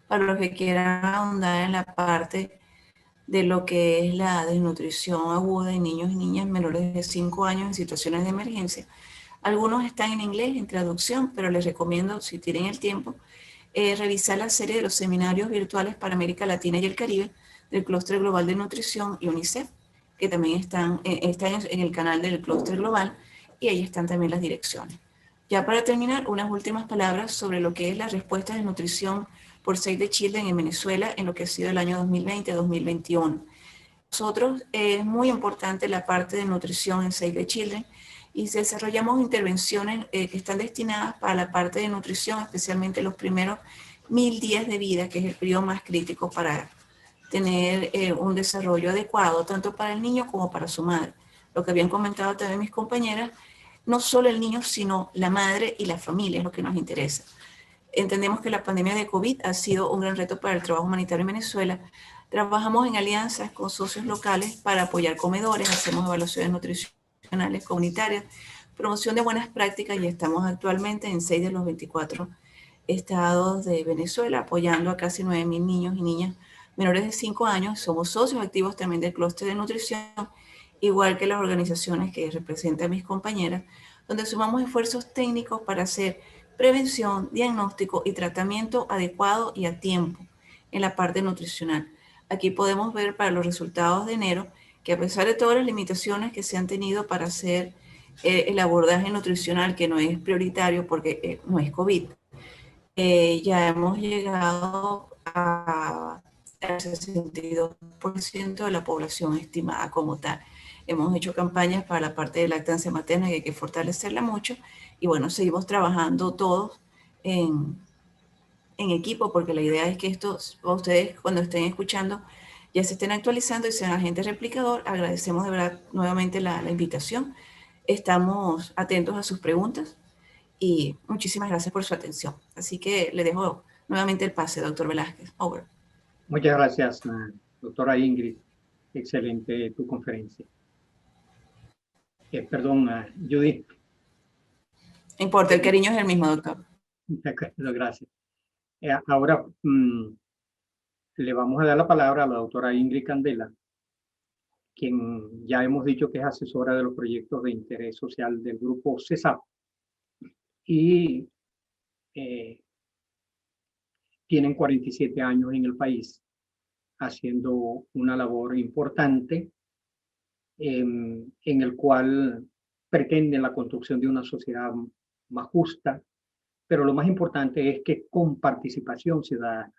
[SPEAKER 4] para los que quieran ahondar en la parte de lo que es la desnutrición aguda en niños y niñas menores de 5 años en situaciones de emergencia. Algunos están en inglés, en traducción, pero les recomiendo, si tienen el tiempo, revisar la serie de los seminarios virtuales para América Latina y el Caribe del Clúster Global de Nutrición y UNICEF, que también están en el canal del Clúster Global, y ahí están también las direcciones. Ya para terminar, unas últimas palabras sobre lo que es la respuesta de nutrición por Save the Children en Venezuela en lo que ha sido el año 2020-2021. Nosotros es muy importante la parte de nutrición en Save the Children y desarrollamos intervenciones que están destinadas para la parte de nutrición, especialmente los primeros 1000 días de vida, que es el periodo más crítico para tener un desarrollo adecuado, tanto para el niño como para su madre. Lo que habían comentado también mis compañeras, no solo el niño, sino la madre y la familia es lo que nos interesa. Entendemos que la pandemia de COVID ha sido un gran reto para el trabajo humanitario en Venezuela. Trabajamos en alianzas con socios locales para apoyar comedores, hacemos evaluaciones nutricionales comunitarias, promoción de buenas prácticas y estamos actualmente en 6 de los 24 estados de Venezuela apoyando a casi 9.000 niños y niñas menores de 5 años. Somos socios activos también del clúster de nutrición, igual que las organizaciones que representan a mis compañeras, donde sumamos esfuerzos técnicos para hacer prevención, diagnóstico y tratamiento adecuado y a tiempo en la parte nutricional. Aquí podemos ver para los resultados de enero que a pesar de todas las limitaciones que se han tenido para hacer el abordaje nutricional, que no es prioritario porque no es COVID, ya hemos llegado al 62% de la población estimada como tal. Hemos hecho campañas para la parte de lactancia materna y hay que fortalecerla mucho. Y bueno, seguimos trabajando todos en equipo porque la idea es que ustedes cuando estén escuchando ya se estén actualizando y sean agentes replicador. Agradecemos de verdad nuevamente la invitación. Estamos atentos a sus preguntas y muchísimas gracias por su atención. Así que le dejo nuevamente el pase, doctor Velázquez. Over.
[SPEAKER 1] Muchas gracias, doctora Ingrid. Excelente tu conferencia. Perdón, Judith.
[SPEAKER 4] No importa, el cariño es el mismo, doctor.
[SPEAKER 1] Gracias. Ahora le vamos a dar la palabra a la doctora Ingrid Candela, quien ya hemos dicho que es asesora de los proyectos de interés social del grupo CESAP y tienen 47 años en el país haciendo una labor importante en el cual pretenden la construcción de una sociedad más justa, pero lo más importante es que con participación ciudadana.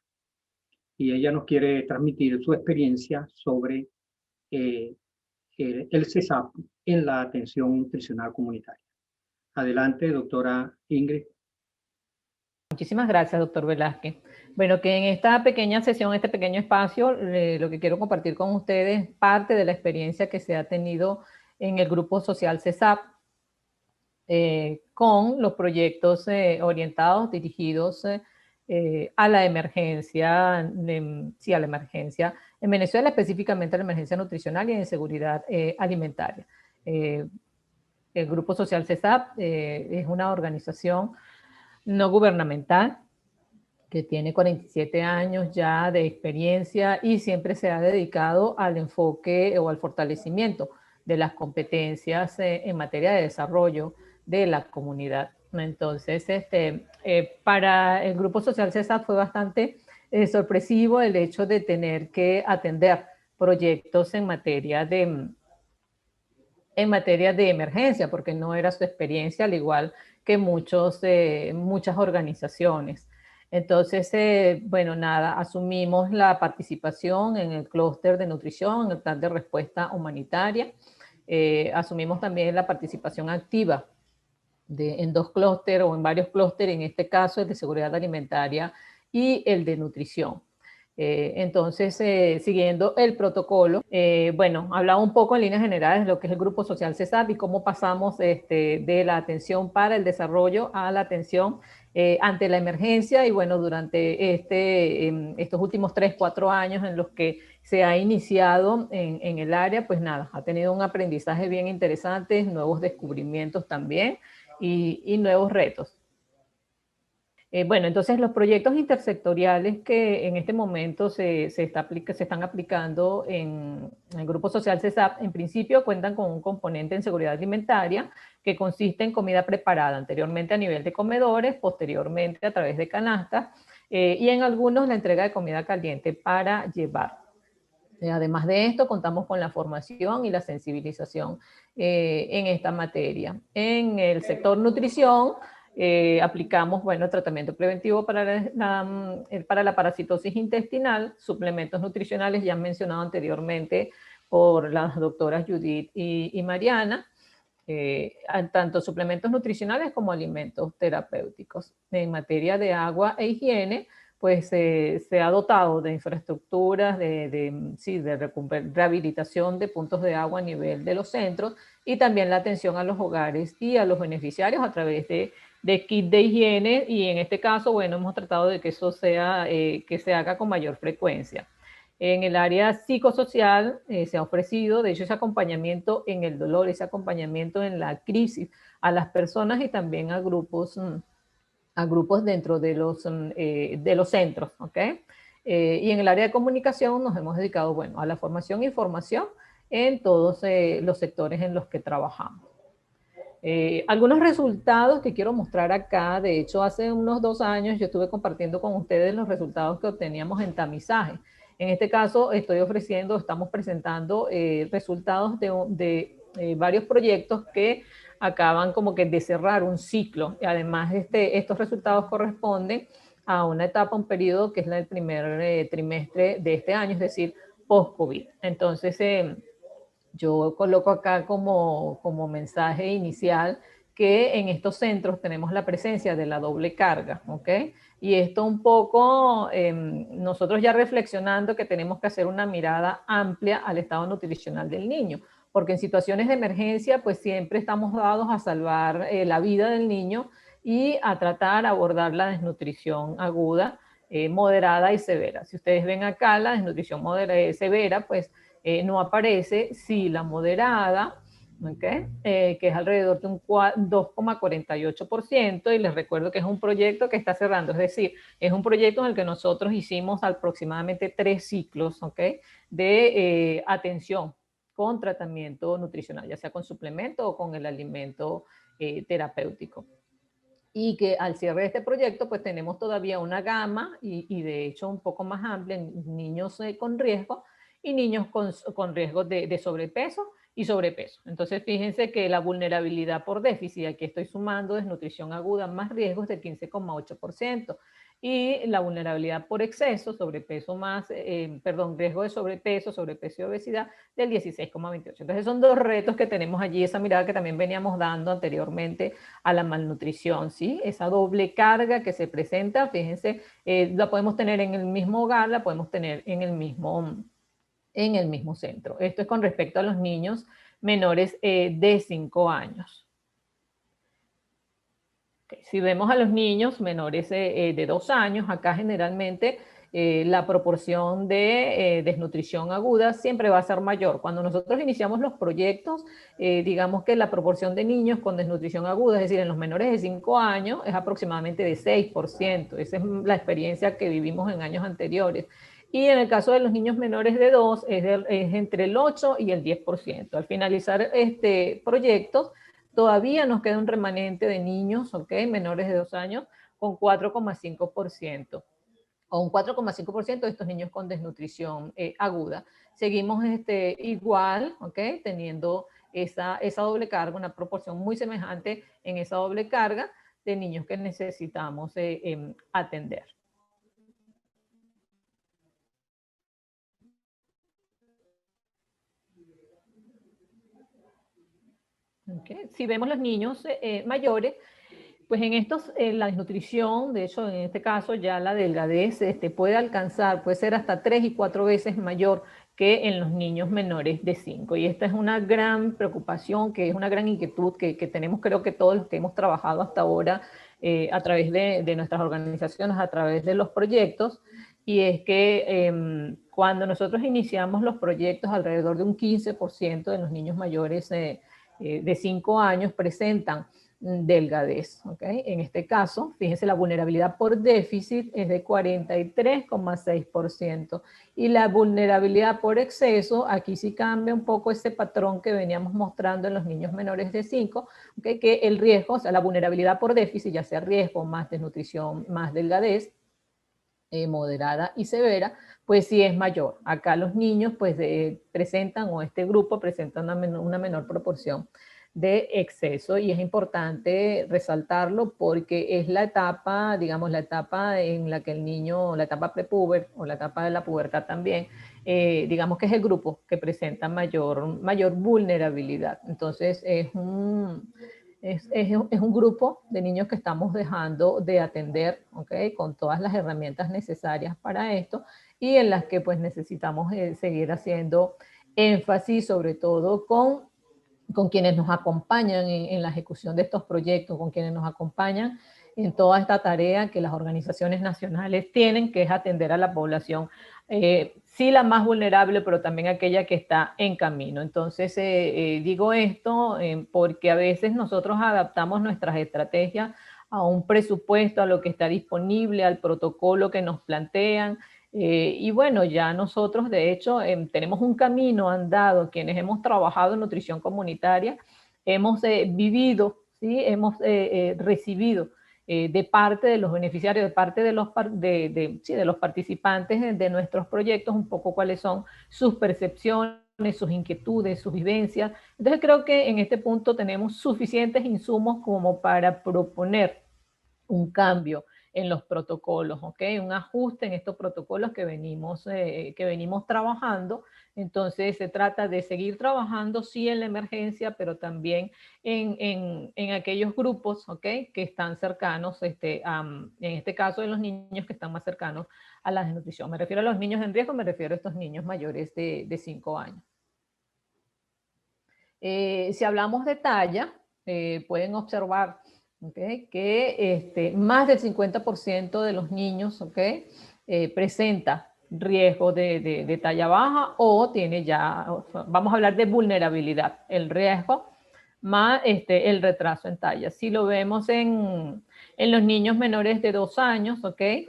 [SPEAKER 1] Y ella nos quiere transmitir su experiencia sobre el CESAP en la atención nutricional comunitaria. Adelante, doctora Ingrid.
[SPEAKER 2] Muchísimas gracias, doctor Velázquez. Bueno, que en esta pequeña sesión, este pequeño espacio, lo que quiero compartir con ustedes es parte de la experiencia que se ha tenido en el grupo social CESAP con los proyectos orientados, dirigidos a la emergencia, a la emergencia en Venezuela, específicamente a la emergencia nutricional y de seguridad alimentaria. El grupo social CESAP es una organización no gubernamental que tiene 47 años ya de experiencia y siempre se ha dedicado al enfoque o al fortalecimiento de las competencias en materia de desarrollo de la comunidad. Entonces, para el Grupo Social CESAP fue bastante
[SPEAKER 5] sorpresivo el hecho de tener que atender proyectos en materia de emergencia, porque no era su experiencia, al igual que muchas organizaciones. Entonces, bueno, nada, asumimos la participación en el clúster de nutrición, en el plan de respuesta humanitaria. Asumimos también la participación activa en dos clústeres o en varios clústeres, en este caso el de seguridad alimentaria y el de nutrición. Entonces, siguiendo el protocolo, bueno, hablaba un poco en líneas generales de lo que es el Grupo Social CESAP y cómo pasamos de la atención para el desarrollo a la atención ante la emergencia, y bueno, durante estos últimos 3-4 años en los que se ha iniciado en el área, pues nada, ha tenido un aprendizaje bien interesante, nuevos descubrimientos también y nuevos retos. Bueno, entonces los proyectos intersectoriales que en este momento se están aplicando en el Grupo Social CESAP, en principio cuentan con un componente en seguridad alimentaria que consiste en comida preparada, anteriormente a nivel de comedores, posteriormente a través de canastas, y en algunos la entrega de comida caliente para llevar. Además de esto, contamos con la formación y la sensibilización en esta materia. En el sector nutrición, aplicamos, bueno, tratamiento preventivo para la parasitosis intestinal, suplementos nutricionales ya mencionado anteriormente por las doctoras Judith y Mariana, tanto suplementos nutricionales como alimentos terapéuticos. En materia de agua e higiene, pues se ha dotado de infraestructuras, de rehabilitación de puntos de agua a nivel de los centros, y también la atención a los hogares y a los beneficiarios a través de kit de higiene, y en este caso, bueno, hemos tratado de que eso sea, que se haga con mayor frecuencia. En el área psicosocial se ha ofrecido, de hecho, ese acompañamiento en el dolor, ese acompañamiento en la crisis a las personas y también a grupos dentro de los centros, ¿ok? Y en el área de comunicación nos hemos dedicado, bueno, a la formación y formación en todos los sectores en los que trabajamos. Algunos resultados que quiero mostrar acá. De hecho, hace unos 2 años yo estuve compartiendo con ustedes los resultados que obteníamos en tamizaje. En este caso estamos presentando resultados de varios proyectos que acaban como que de cerrar un ciclo, y además estos resultados corresponden a una etapa, un periodo que es el primer trimestre de este año, es decir, post-COVID. Entonces, yo coloco acá como mensaje inicial que en estos centros tenemos la presencia de la doble carga, ¿ok? Y esto un poco, nosotros ya reflexionando que tenemos que hacer una mirada amplia al estado nutricional del niño, porque en situaciones de emergencia, pues siempre estamos dados a salvar la vida del niño y a tratar, abordar la desnutrición aguda, moderada y severa. Si ustedes ven acá la desnutrición severa, pues no aparece. Si la moderada, ¿okay? Que es alrededor de un 2,48%, y les recuerdo que es un proyecto que está cerrando, es decir, es un proyecto en el que nosotros hicimos aproximadamente 3 ciclos, ¿okay? De atención con tratamiento nutricional, ya sea con suplemento o con el alimento terapéutico. Y que al cierre de este proyecto, pues tenemos todavía una gama y de hecho un poco más amplia en niños con riesgo y niños con riesgo de sobrepeso y sobrepeso. Entonces, fíjense que la vulnerabilidad por déficit, aquí estoy sumando desnutrición aguda más riesgos del 15,8%, y la vulnerabilidad por exceso, sobrepeso más, riesgo de sobrepeso y obesidad del 16,28%. Entonces, son 2 retos que tenemos allí, esa mirada que también veníamos dando anteriormente a la malnutrición, ¿sí? Esa doble carga que se presenta, fíjense, la podemos tener en el mismo hogar, la podemos tener en el mismo centro. Esto es con respecto a los niños menores de 5 años. Okay. Si vemos a los niños menores de 2 años, acá generalmente la proporción de desnutrición aguda siempre va a ser mayor. Cuando nosotros iniciamos los proyectos, digamos que la proporción de niños con desnutrición aguda, es decir, en los menores de 5 años, es aproximadamente de 6%. Esa es la experiencia que vivimos en años anteriores. Y en el caso de los niños menores de 2, es entre el 8 y el 10%. Al finalizar proyectos, todavía nos queda un remanente de niños, ¿okay? Menores de 2 años, con 4,5%. o un 4,5% de estos niños con desnutrición aguda. Seguimos igual, ¿ok? Teniendo esa doble carga, una proporción muy semejante en esa doble carga de niños que necesitamos atender. Okay. Si vemos los niños mayores, pues en estos, la desnutrición, de hecho en este caso ya la delgadez puede alcanzar, puede ser hasta 3 y 4 veces mayor que en los niños menores de 5. Y esta es una gran preocupación, que es una gran inquietud que tenemos, creo que todos los que hemos trabajado hasta ahora a través de nuestras organizaciones, a través de los proyectos, y es que cuando nosotros iniciamos los proyectos, alrededor de un 15% de los niños mayores de 5 años presentan delgadez, ¿okay? En este caso, fíjense, la vulnerabilidad por déficit es de 43,6% y la vulnerabilidad por exceso, aquí sí cambia un poco ese patrón que veníamos mostrando en los niños menores de 5, ¿okay? Que el riesgo, o sea, la vulnerabilidad por déficit, ya sea riesgo, más desnutrición, más delgadez, moderada y severa, pues sí es mayor. Acá los niños pues presentan, o este grupo presenta una menor proporción de exceso, y es importante resaltarlo porque es la etapa, digamos, la etapa en la que el niño, la etapa prepuber o la etapa de la pubertad también, digamos que es el grupo que presenta mayor vulnerabilidad. Entonces es un grupo de niños que estamos dejando de atender, ¿okay? Con todas las herramientas necesarias para esto, y en las que pues necesitamos seguir haciendo énfasis, sobre todo con quienes nos acompañan en la ejecución de estos proyectos, con quienes nos acompañan en toda esta tarea que las organizaciones nacionales tienen, que es atender a la población, sí la más vulnerable, pero también aquella que está en camino. Entonces, digo esto porque a veces nosotros adaptamos nuestras estrategias a un presupuesto, a lo que está disponible, al protocolo que nos plantean, y bueno, ya nosotros de hecho tenemos un camino andado, quienes hemos trabajado en nutrición comunitaria, hemos vivido, ¿sí? Hemos recibido de parte de los beneficiarios, de parte de los participantes de nuestros proyectos, un poco cuáles son sus percepciones, sus inquietudes, sus vivencias. Entonces creo que en este punto tenemos suficientes insumos como para proponer un cambio en los protocolos, ¿ok? Un ajuste en estos protocolos que venimos trabajando. Entonces se trata de seguir trabajando, sí, en la emergencia, pero también en aquellos grupos, ¿ok? Que están cercanos, en este caso de los niños que están más cercanos a la desnutrición. Me refiero a los niños en riesgo, me refiero a estos niños mayores de 5 años. Si hablamos de talla, pueden observar, ¿okay? Que más del 50% de los niños, ¿okay? Presenta riesgo de talla baja, o tiene ya, vamos a hablar de vulnerabilidad, el riesgo más el retraso en talla. Si lo vemos en los niños menores de 2 años, ¿okay?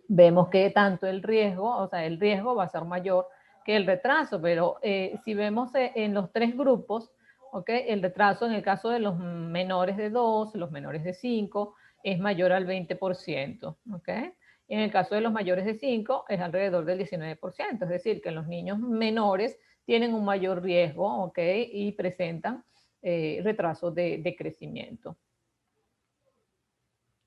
[SPEAKER 5] Vemos que tanto el riesgo, o sea, el riesgo va a ser mayor que el retraso, pero si vemos en los 3 grupos, ¿okay? El retraso en el caso de los menores de 2, los menores de 5, es mayor al 20%, ¿okay? En el caso de los mayores de 5 es alrededor del 19%, es decir, que los niños menores tienen un mayor riesgo, ¿okay? Y presentan retraso de crecimiento.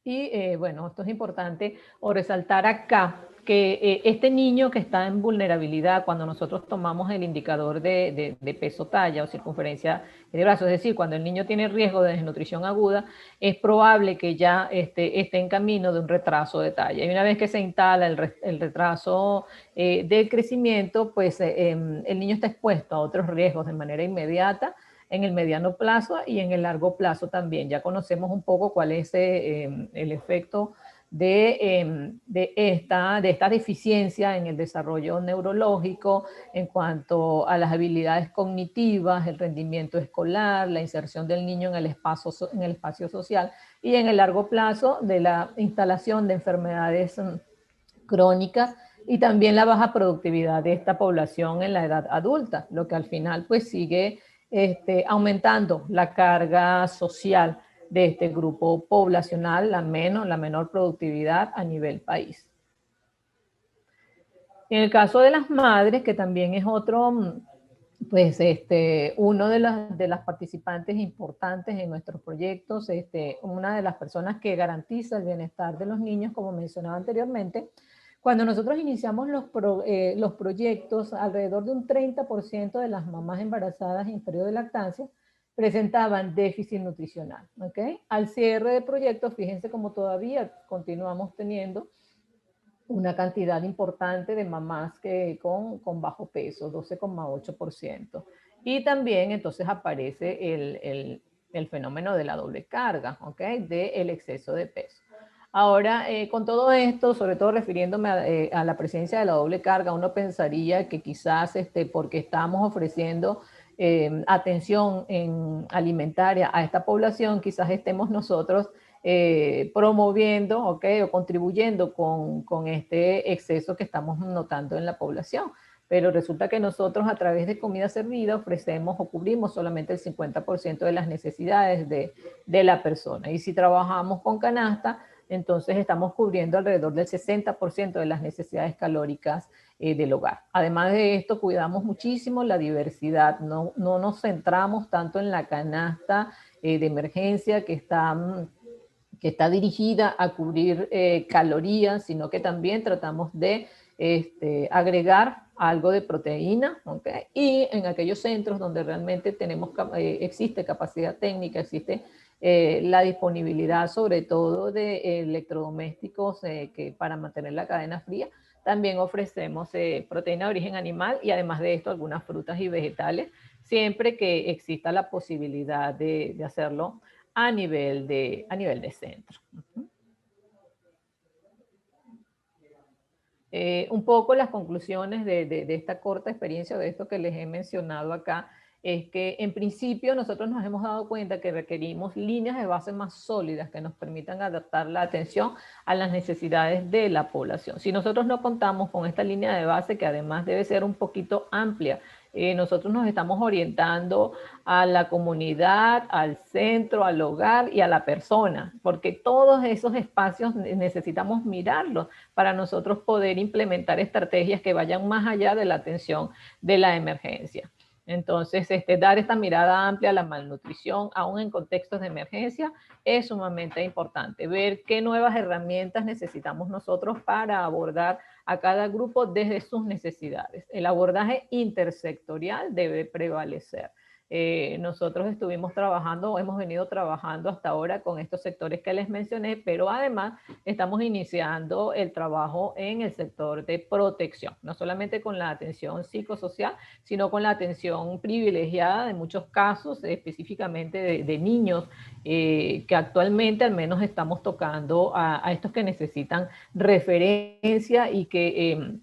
[SPEAKER 5] Y bueno, esto es importante o resaltar acá que este niño que está en vulnerabilidad, cuando nosotros tomamos el indicador de peso talla o circunferencia de brazo, es decir, cuando el niño tiene riesgo de desnutrición aguda, es probable que ya esté en camino de un retraso de talla. Y una vez que se instala el retraso del crecimiento, pues el niño está expuesto a otros riesgos de manera inmediata, en el mediano plazo y en el largo plazo también. Ya conocemos un poco cuál es el efecto de esta deficiencia en el desarrollo neurológico en cuanto a las habilidades cognitivas, el rendimiento escolar, la inserción del niño en el espacio social, y en el largo plazo de la instalación de enfermedades crónicas, y también la baja productividad de esta población en la edad adulta, lo que al final pues sigue aumentando la carga social de este grupo poblacional, la menor productividad a nivel país. En el caso de las madres, que también es otro, pues uno de las participantes importantes en nuestros proyectos, una de las personas que garantiza el bienestar de los niños, como mencionaba anteriormente, cuando nosotros iniciamos los proyectos, alrededor de un 30% de las mamás embarazadas en periodo de lactancia presentaban déficit nutricional, ¿ok? Al cierre de proyectos, fíjense cómo todavía continuamos teniendo una cantidad importante de mamás con bajo peso, 12,8%. Y también entonces aparece el fenómeno de la doble carga, ¿ok? Del exceso de peso. Ahora, con todo esto, sobre todo refiriéndome a la presencia de la doble carga, uno pensaría que quizás porque estamos ofreciendo atención alimentaria a esta población, quizás estemos nosotros promoviendo, ¿okay? O contribuyendo con este exceso que estamos notando en la población. Pero resulta que nosotros a través de comida servida ofrecemos o cubrimos solamente el 50% de las necesidades de la persona. Y si trabajamos con canasta, entonces estamos cubriendo alrededor del 60% de las necesidades calóricas del hogar. Además de esto, cuidamos muchísimo la diversidad. No nos centramos tanto en la canasta de emergencia que está dirigida a cubrir calorías, sino que también tratamos de agregar algo de proteína, ¿okay? Y en aquellos centros donde realmente existe capacidad técnica, existe la disponibilidad sobre todo de electrodomésticos para mantener la cadena fría, también ofrecemos proteína de origen animal y además de esto algunas frutas y vegetales, siempre que exista la posibilidad de hacerlo a nivel de centro. Un poco las conclusiones de esta corta experiencia, de esto que les he mencionado acá, es que en principio nosotros nos hemos dado cuenta que requerimos líneas de base más sólidas que nos permitan adaptar la atención a las necesidades de la población. Si nosotros no contamos con esta línea de base, que además debe ser un poquito amplia, nosotros nos estamos orientando a la comunidad, al centro, al hogar y a la persona, porque todos esos espacios necesitamos mirarlos para nosotros poder implementar estrategias que vayan más allá de la atención de la emergencia. Entonces, dar esta mirada amplia a la malnutrición, aún en contextos de emergencia, es sumamente importante. Ver qué nuevas herramientas necesitamos nosotros para abordar a cada grupo desde sus necesidades. El abordaje intersectorial debe prevalecer. Nosotros hemos venido trabajando hasta ahora con estos sectores que les mencioné, pero además estamos iniciando el trabajo en el sector de protección, no solamente con la atención psicosocial, sino con la atención privilegiada en muchos casos, específicamente de niños, que actualmente al menos estamos tocando a estos que necesitan referencia y que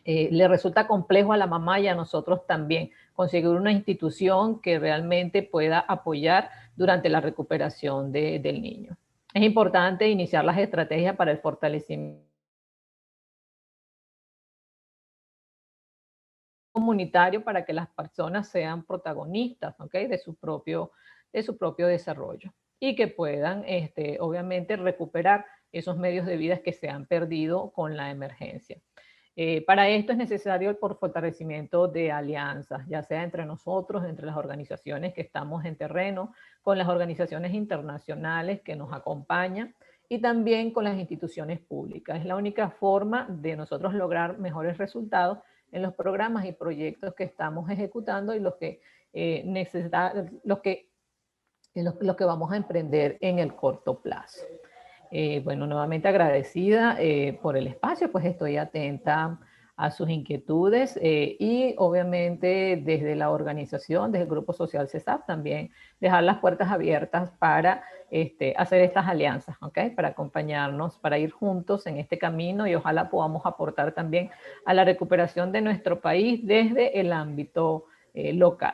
[SPEAKER 5] le resulta complejo a la mamá y a nosotros también conseguir una institución que realmente pueda apoyar durante la recuperación del niño. Es importante iniciar las estrategias para el fortalecimiento comunitario para que las personas sean protagonistas, ¿okay? de su propio desarrollo y que puedan, obviamente, recuperar esos medios de vida que se han perdido con la emergencia. Para esto es necesario el fortalecimiento de alianzas, ya sea entre nosotros, entre las organizaciones que estamos en terreno, con las organizaciones internacionales que nos acompañan y también con las instituciones públicas. Es la única forma de nosotros lograr mejores resultados en los programas y proyectos que estamos ejecutando y los que vamos a emprender en el corto plazo. Bueno, nuevamente agradecida por el espacio, pues estoy atenta a sus inquietudes y obviamente desde la organización, desde el Grupo Social CESAF también dejar las puertas abiertas para hacer estas alianzas, ¿okay? Para acompañarnos, para ir juntos en este camino y ojalá podamos aportar también a la recuperación de nuestro país desde el ámbito local.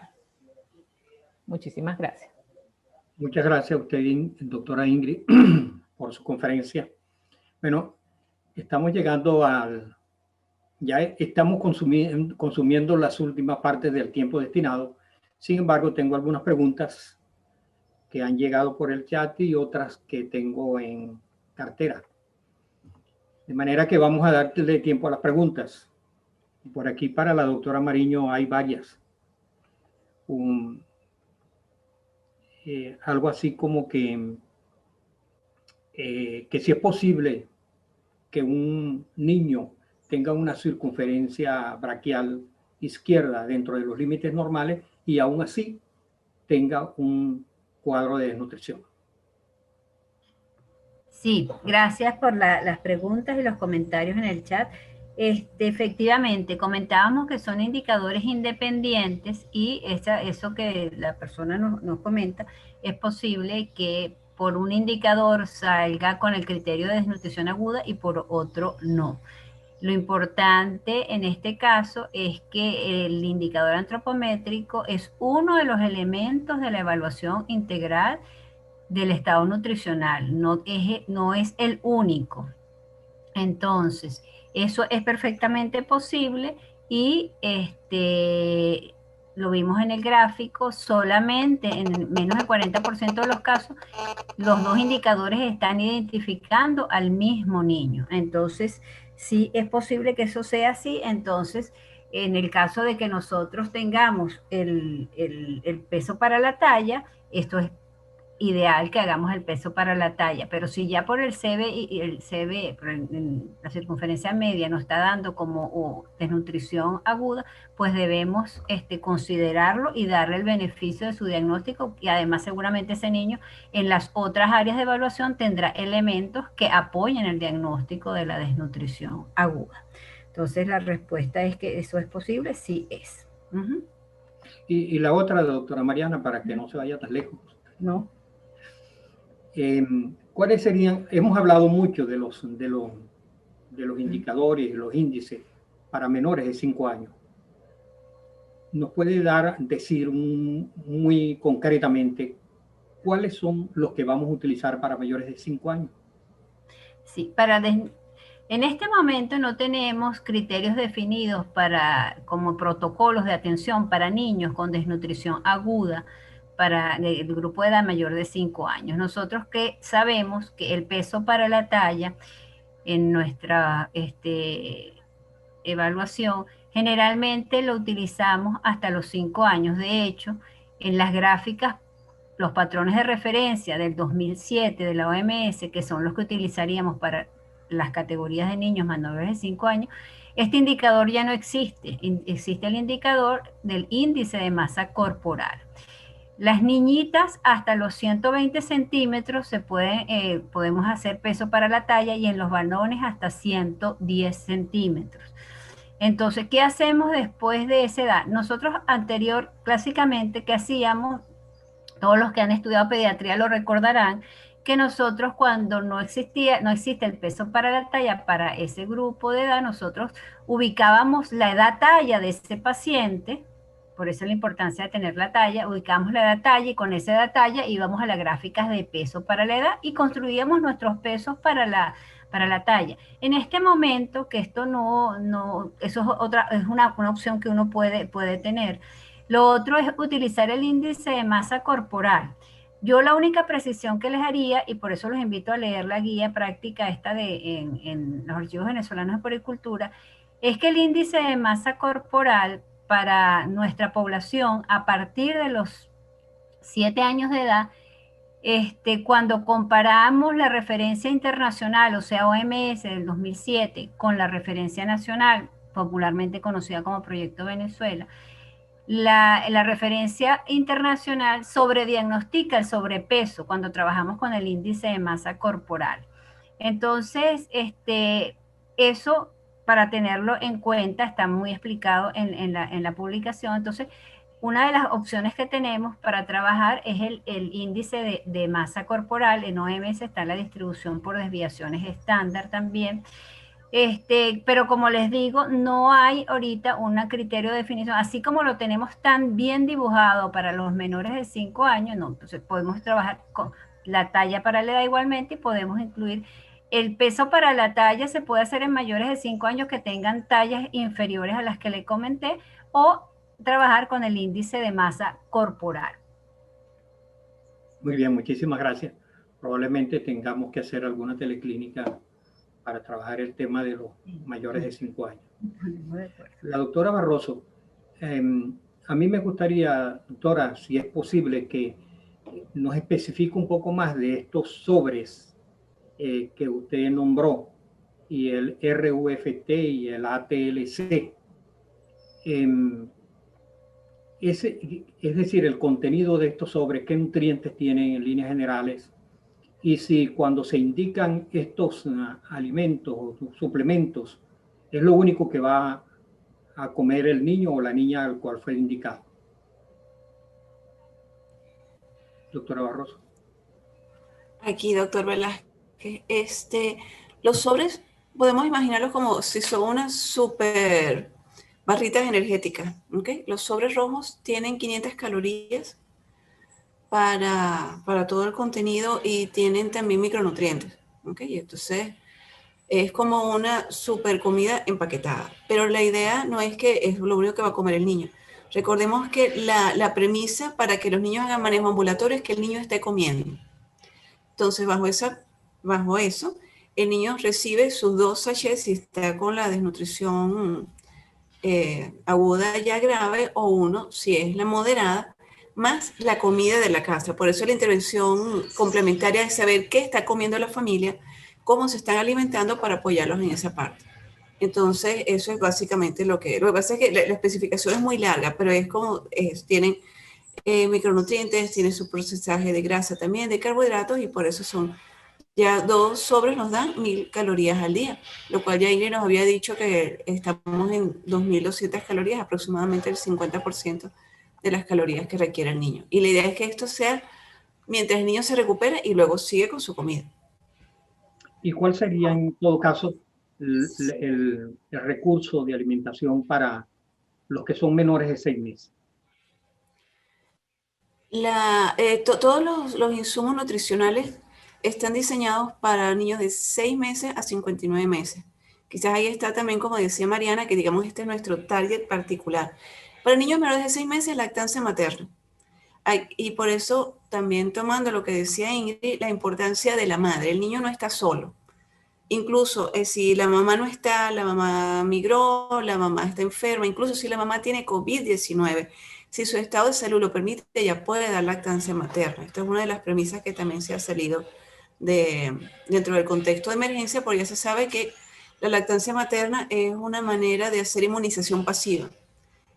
[SPEAKER 5] Muchísimas gracias.
[SPEAKER 1] Muchas gracias a usted, doctora Ingrid, por su conferencia. Bueno, estamos llegando ya estamos consumiendo las últimas partes del tiempo destinado. Sin embargo, tengo algunas preguntas que han llegado por el chat y otras que tengo en cartera. De manera que vamos a darle tiempo a las preguntas. Por aquí para la doctora Mariño hay varias. Algo así como que si es posible que un niño tenga una circunferencia braquial izquierda dentro de los límites normales y aún así tenga un cuadro de desnutrición.
[SPEAKER 3] Sí, gracias por las preguntas y los comentarios en el chat. Efectivamente, comentábamos que son indicadores independientes y eso que la persona nos comenta, es posible que por un indicador salga con el criterio de desnutrición aguda y por otro no. Lo importante en este caso es que el indicador antropométrico es uno de los elementos de la evaluación integral del estado nutricional, no es el único. Entonces, eso es perfectamente posible y lo vimos en el gráfico, solamente en menos del 40% de los casos, los dos indicadores están identificando al mismo niño. Entonces, sí es posible que eso sea así. Entonces, en el caso de que nosotros tengamos el peso para la talla, esto es ideal que hagamos el peso para la talla, pero si ya por el CB y el CB, la circunferencia media nos está dando como desnutrición aguda, pues debemos considerarlo y darle el beneficio de su diagnóstico, y además seguramente ese niño en las otras áreas de evaluación tendrá elementos que apoyen el diagnóstico de la desnutrición aguda. Entonces la respuesta es que eso es posible, sí es.
[SPEAKER 1] Y la otra, doctora Mariana, para que no se vaya tan lejos.
[SPEAKER 3] No.
[SPEAKER 1] ¿Cuáles serían? Hemos hablado mucho de los indicadores y los índices para menores de 5 años. ¿Nos puede decir muy concretamente cuáles son los que vamos a utilizar para mayores de 5 años?
[SPEAKER 3] Sí, en este momento no tenemos criterios definidos como protocolos de atención para niños con desnutrición aguda para el grupo de edad mayor de 5 años. Nosotros que sabemos que el peso para la talla en nuestra evaluación generalmente lo utilizamos hasta los 5 años. De hecho, en las gráficas, los patrones de referencia del 2007 de la OMS, que son los que utilizaríamos para las categorías de niños menores de 5 años, este indicador ya no existe. Existe el indicador del índice de masa corporal. Las niñitas hasta los 120 centímetros podemos hacer peso para la talla, y en los varones hasta 110 centímetros. Entonces, ¿qué hacemos después de esa edad? Nosotros clásicamente, ¿qué hacíamos? Todos los que han estudiado pediatría lo recordarán, que nosotros cuando no existe el peso para la talla para ese grupo de edad, nosotros ubicábamos la edad talla de ese paciente. Por eso la importancia de tener la talla, ubicamos la edad talla y con esa edad talla íbamos a las gráficas de peso para la edad y construíamos nuestros pesos para la talla. En este momento, que esto eso es una opción que uno puede tener. Lo otro es utilizar el índice de masa corporal. Yo la única precisión que les haría, y por eso los invito a leer la guía práctica en los archivos venezolanos de puericultura, es que el índice de masa corporal para nuestra población a partir de los 7 años de edad, cuando comparamos la referencia internacional, o sea, OMS del 2007, con la referencia nacional, popularmente conocida como Proyecto Venezuela, la referencia internacional sobrediagnostica el sobrepeso cuando trabajamos con el índice de masa corporal. Entonces, eso, para tenerlo en cuenta, está muy explicado en la publicación. Entonces, una de las opciones que tenemos para trabajar es el índice de masa corporal. En OMS está la distribución por desviaciones estándar también. Pero como les digo, no hay ahorita un criterio de definición, así como lo tenemos tan bien dibujado para los menores de 5 años, no, entonces podemos trabajar con la talla para la edad igualmente y podemos incluir el peso para la talla. Se puede hacer en mayores de 5 años que tengan tallas inferiores a las que le comenté, o trabajar con el índice de masa corporal.
[SPEAKER 1] Muy bien, muchísimas gracias. Probablemente tengamos que hacer alguna teleclínica para trabajar el tema de los mayores de 5 años. La doctora Barroso, a mí me gustaría, doctora, si es posible, que nos especifique un poco más de estos sobres que usted nombró, y el RUFT y el ATLC. Es decir, el contenido de estos sobres, qué nutrientes tienen en líneas generales, y si cuando se indican estos alimentos o suplementos, es lo único que va a comer el niño o la niña al cual fue indicado. Doctora Barroso.
[SPEAKER 4] Aquí, doctor Velázquez, los sobres podemos imaginarlos como si son unas super barritas energéticas, ¿ok? Los sobres rojos tienen 500 calorías para todo el contenido y tienen también micronutrientes, ¿ok? Y entonces es como una super comida empaquetada, pero la idea no es que es lo único que va a comer el niño. Recordemos que la premisa para que los niños hagan manejo ambulatorio es que el niño esté comiendo. Entonces, bajo eso, el niño recibe sus 2 sachets si está con la desnutrición aguda ya grave, o 1 si es la moderada, más la comida de la casa. Por eso la intervención complementaria es saber qué está comiendo la familia, cómo se están alimentando para apoyarlos en esa parte. Entonces, eso es básicamente lo que pasa es que la especificación es muy larga, pero es como, tienen micronutrientes, tienen su procesaje de grasa también, de carbohidratos, y por eso son ya 2 sobres nos dan 1000 calorías al día, lo cual ya Ingrid nos había dicho que estamos en 2200 calorías, aproximadamente el 50% de las calorías que requiere el niño. Y la idea es que esto sea mientras el niño se recupera y luego sigue con su comida.
[SPEAKER 1] ¿Y cuál sería en todo caso el recurso de alimentación para los que son menores de 6 meses?
[SPEAKER 4] Todos los insumos nutricionales están diseñados para niños de 6 meses a 59 meses. Quizás ahí está también, como decía Mariana, que digamos este es nuestro target particular. Para niños menores de 6 meses, lactancia materna. Y por eso también tomando lo que decía Ingrid, la importancia de la madre. El niño no está solo. Incluso si la mamá no está, la mamá migró, la mamá está enferma, incluso si la mamá tiene COVID-19, si su estado de salud lo permite, ella puede dar lactancia materna. Esta es una de las premisas que también se ha salido dentro del contexto de emergencia, porque ya se sabe que la lactancia materna es una manera de hacer inmunización pasiva.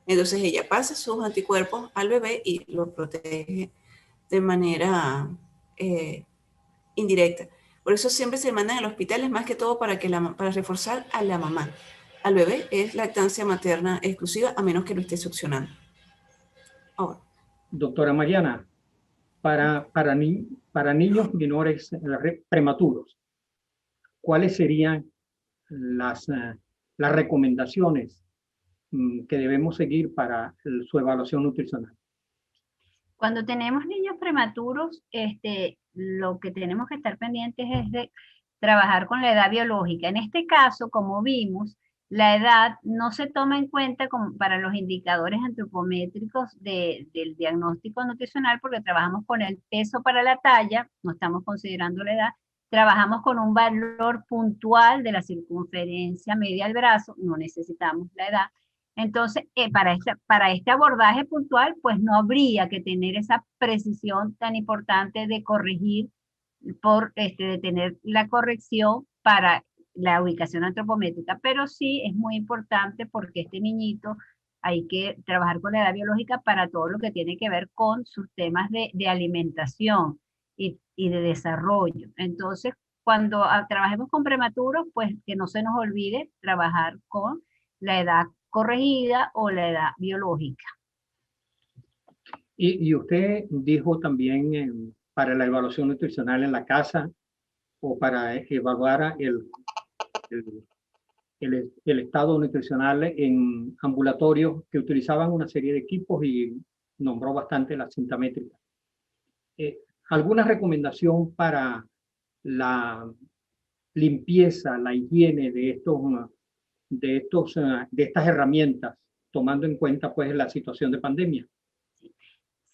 [SPEAKER 4] Entonces ella pasa sus anticuerpos al bebé y lo protege de manera indirecta. Por eso siempre se mandan al hospital, es más que todo para reforzar a la mamá. Al bebé es lactancia materna exclusiva, a menos que lo esté succionando. Ahora.
[SPEAKER 1] Doctora Mariana, para niños menores prematuros, ¿cuáles serían las recomendaciones que debemos seguir para su evaluación nutricional?
[SPEAKER 3] Cuando tenemos niños prematuros, lo que tenemos que estar pendientes es de trabajar con la edad biológica. En este caso, como vimos, la edad no se toma en cuenta para los indicadores antropométricos del diagnóstico nutricional, porque trabajamos con el peso para la talla, no estamos considerando la edad, trabajamos con un valor puntual de la circunferencia media del brazo, no necesitamos la edad. Entonces, para este abordaje puntual, pues no habría que tener esa precisión tan importante de corregir, de tener la corrección para la ubicación antropométrica, pero sí es muy importante porque este niñito hay que trabajar con la edad biológica para todo lo que tiene que ver con sus temas de alimentación y de desarrollo. Entonces, cuando trabajemos con prematuros, pues que no se nos olvide trabajar con la edad corregida o la edad biológica.
[SPEAKER 1] Y usted dijo también para la evaluación nutricional en la casa o para evaluar el estado nutricional en ambulatorios que utilizaban una serie de equipos y nombró bastante la cinta métrica. ¿Alguna recomendación para la limpieza, la higiene de estas herramientas, tomando en cuenta pues la situación de pandemia?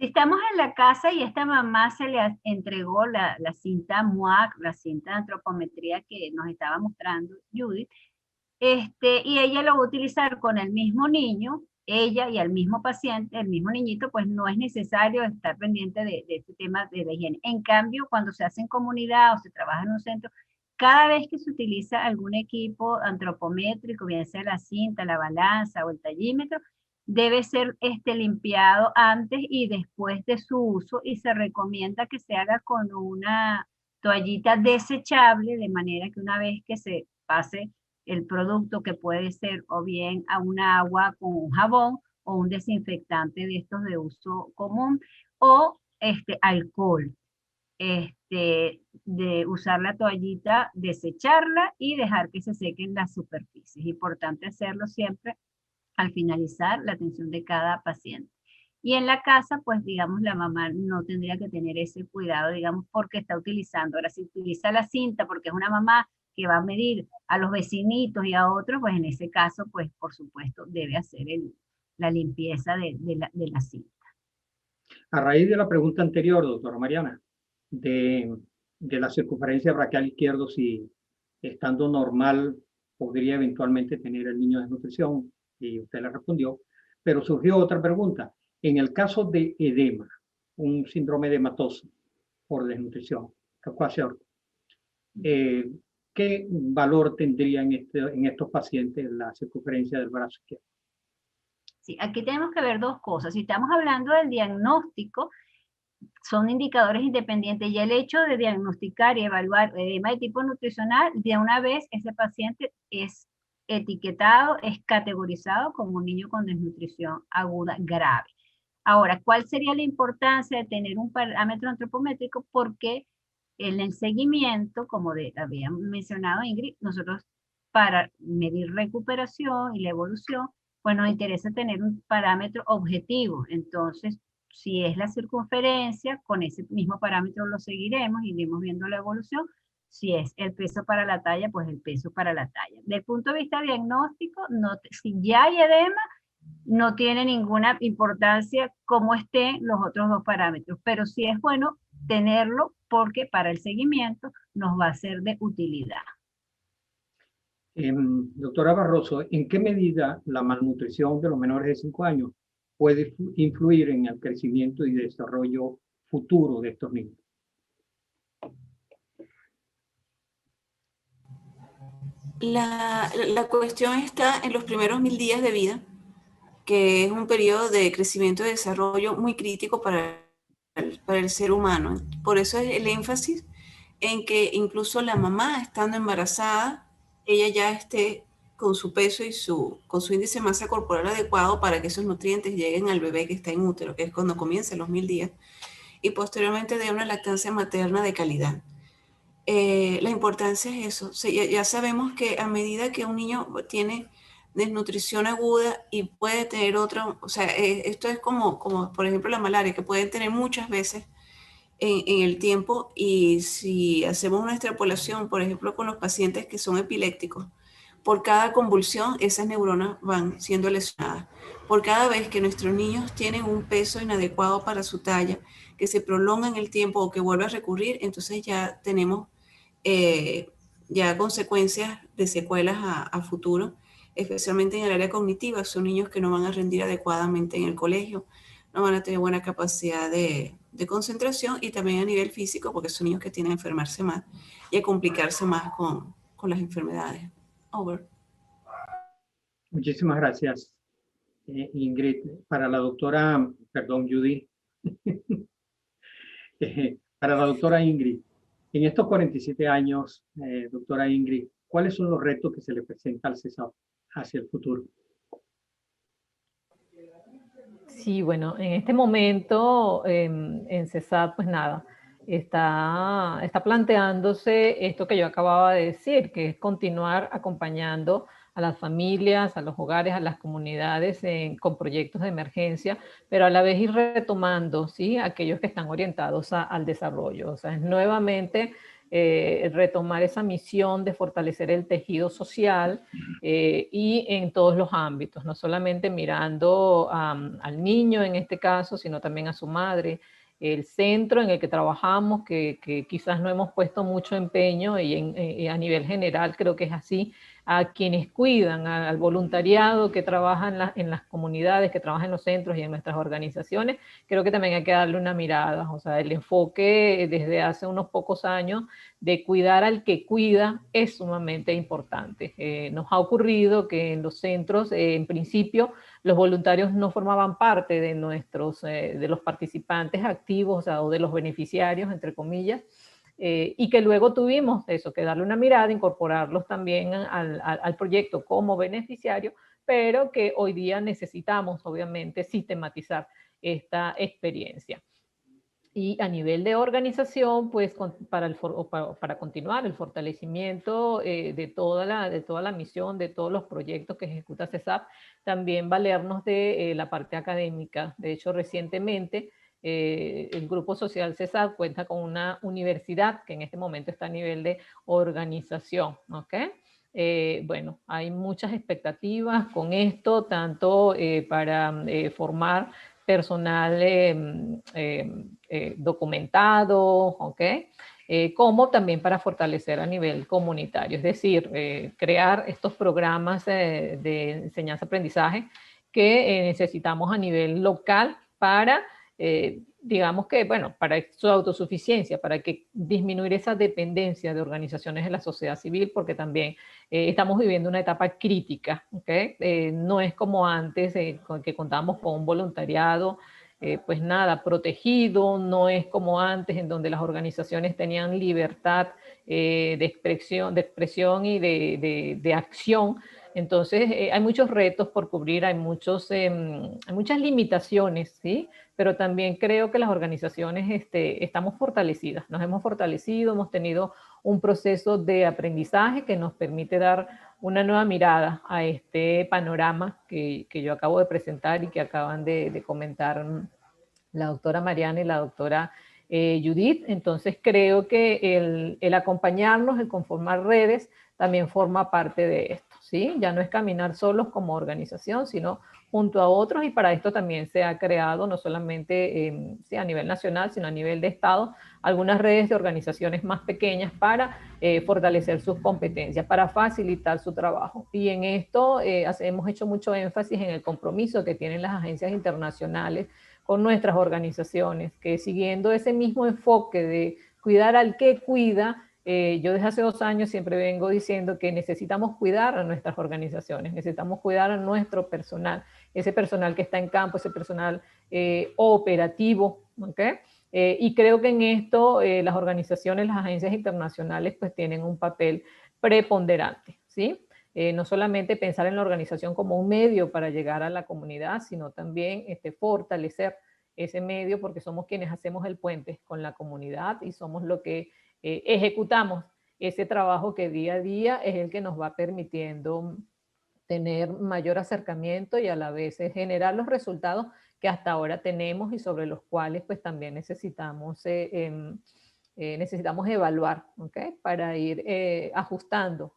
[SPEAKER 3] Si estamos en la casa y esta mamá se le entregó la cinta MUAC, la cinta de antropometría que nos estaba mostrando Judith, y ella lo va a utilizar con el mismo niño, ella y el mismo paciente, el mismo niñito, pues no es necesario estar pendiente de este tema de la higiene. En cambio, cuando se hace en comunidad o se trabaja en un centro, cada vez que se utiliza algún equipo antropométrico, bien sea la cinta, la balanza o el tallímetro, debe ser limpiado antes y después de su uso, y se recomienda que se haga con una toallita desechable, de manera que una vez que se pase el producto, que puede ser o bien a un agua con un jabón o un desinfectante de estos de uso común, o alcohol, de usar la toallita, desecharla y dejar que se sequen las superficies. Importante hacerlo siempre al finalizar la atención de cada paciente. Y en la casa, pues digamos, la mamá no tendría que tener ese cuidado, digamos, porque está utilizando. Ahora, si utiliza la cinta porque es una mamá que va a medir a los vecinitos y a otros, pues en ese caso, pues por supuesto, debe hacer la limpieza de la cinta.
[SPEAKER 1] A raíz de la pregunta anterior, doctora Mariana, de la circunferencia braquial izquierdo, si estando normal podría eventualmente tener el niño desnutrición, y usted le respondió, pero surgió otra pregunta. En el caso de edema, un síndrome edematoso por desnutrición, ¿qué valor tendría en estos pacientes la circunferencia del brazo izquierdo?
[SPEAKER 3] Sí, aquí tenemos que ver dos cosas. Si estamos hablando del diagnóstico, son indicadores independientes, y el hecho de diagnosticar y evaluar edema de tipo nutricional, de una vez ese paciente es etiquetado, es categorizado como un niño con desnutrición aguda grave. Ahora, ¿cuál sería la importancia de tener un parámetro antropométrico? Porque en el seguimiento, como había mencionado Ingrid, nosotros para medir recuperación y la evolución, pues nos interesa tener un parámetro objetivo. Entonces, si es la circunferencia, con ese mismo parámetro lo seguiremos y iremos viendo la evolución. Si es el peso para la talla, pues el peso para la talla. Desde el punto de vista diagnóstico, si ya hay edema, no tiene ninguna importancia cómo estén los otros dos parámetros, pero sí es bueno tenerlo porque para el seguimiento nos va a ser de utilidad.
[SPEAKER 1] Doctora Barroso, ¿en qué medida la malnutrición de los menores de 5 años puede influir en el crecimiento y desarrollo futuro de estos niños?
[SPEAKER 4] La cuestión está en los primeros 1000 días de vida, que es un periodo de crecimiento y desarrollo muy crítico para el ser humano. Por eso es el énfasis en que incluso la mamá, estando embarazada, ella ya esté con su peso y con su índice de masa corporal adecuado para que esos nutrientes lleguen al bebé que está en útero, que es cuando comienzan los 1000 días, y posteriormente dé una lactancia materna de calidad. La importancia es eso. O sea, ya sabemos que a medida que un niño tiene desnutrición aguda y puede tener otra, o sea, esto es como por ejemplo la malaria, que pueden tener muchas veces en el tiempo, y si hacemos una extrapolación, por ejemplo, con los pacientes que son epilépticos, por cada convulsión esas neuronas van siendo lesionadas. Por cada vez que nuestros niños tienen un peso inadecuado para su talla, que se prolonga en el tiempo o que vuelve a recurrir, entonces ya tenemos ya consecuencias de secuelas a futuro, especialmente en el área cognitiva. Son niños que no van a rendir adecuadamente en el colegio, no van a tener buena capacidad de concentración, y también a nivel físico, porque son niños que tienen a enfermarse más y a complicarse más con las enfermedades. Over.
[SPEAKER 1] Muchísimas gracias, Ingrid. Para la doctora, perdón, Judy, para la doctora Ingrid, en estos 47 años, doctora Ingrid, ¿cuáles son los retos que se le presentan al CESAP hacia el futuro?
[SPEAKER 5] Sí, bueno, en este momento en CESAP, pues nada, está planteándose esto que yo acababa de decir, que es continuar acompañando a las familias, a los hogares, a las comunidades con proyectos de emergencia, pero a la vez ir retomando, ¿sí?, aquellos que están orientados al desarrollo. O sea, es nuevamente retomar esa misión de fortalecer el tejido social y en todos los ámbitos, no solamente mirando al niño en este caso, sino también a su madre, el centro en el que trabajamos, que quizás no hemos puesto mucho empeño y a nivel general creo que es así, a quienes cuidan, al voluntariado que trabaja en las comunidades, que trabaja en los centros y en nuestras organizaciones, creo que también hay que darle una mirada, o sea, el enfoque desde hace unos pocos años de cuidar al que cuida es sumamente importante. Nos ha ocurrido que en los centros, en principio, los voluntarios no formaban parte de de los participantes activos, o sea, o de los beneficiarios, entre comillas, y que luego tuvimos eso, que darle una mirada, incorporarlos también al proyecto como beneficiario, pero que hoy día necesitamos, obviamente, sistematizar esta experiencia. Y a nivel de organización, pues para continuar el fortalecimiento de toda la misión, de todos los proyectos que ejecuta CESAP, también valernos de la parte académica. De hecho, recientemente el Grupo Social CESAP cuenta con una universidad que en este momento está a nivel de organización, ¿ok? Bueno, hay muchas expectativas con esto, tanto para formar personal documentado, ¿ok? Como también para fortalecer a nivel comunitario, es decir, crear estos programas de enseñanza-aprendizaje que necesitamos a nivel local para, digamos que, bueno, para su autosuficiencia, para que disminuir esa dependencia de organizaciones de la sociedad civil, porque también estamos viviendo una etapa crítica, ¿okay? No es como antes, que contábamos con un voluntariado, pues nada, protegido, no es como antes en donde las organizaciones tenían libertad de expresión y de acción. Entonces hay muchos retos por cubrir, hay muchas limitaciones, ¿sí? Pero también creo que las organizaciones estamos fortalecidas, nos hemos fortalecido, hemos tenido un proceso de aprendizaje que nos permite dar una nueva mirada a este panorama que yo acabo de presentar y que acaban de comentar la doctora Mariana y la doctora Judith. Entonces creo que el acompañarnos, el conformar redes, también forma parte de esto, ¿sí? Ya no es caminar solos como organización, sino junto a otros, y para esto también se ha creado, no solamente sí, a nivel nacional, sino a nivel de Estado, algunas redes de organizaciones más pequeñas para fortalecer sus competencias, para facilitar su trabajo. Y en esto hemos hecho mucho énfasis en el compromiso que tienen las agencias internacionales con nuestras organizaciones, que siguiendo ese mismo enfoque de cuidar al que cuida, yo desde hace 2 años siempre vengo diciendo que necesitamos cuidar a nuestras organizaciones, necesitamos cuidar a nuestro personal, ese personal que está en campo, ese personal operativo, ¿okay? Y creo que en esto las organizaciones, las agencias internacionales, pues tienen un papel preponderante, ¿sí? No solamente pensar en la organización como un medio para llegar a la comunidad, sino también fortalecer ese medio, porque somos quienes hacemos el puente con la comunidad y somos lo que ejecutamos ese trabajo que día a día es el que nos va permitiendo tener mayor acercamiento y a la vez generar los resultados que hasta ahora tenemos y sobre los cuales pues también necesitamos evaluar, ¿okay? Para ir ajustando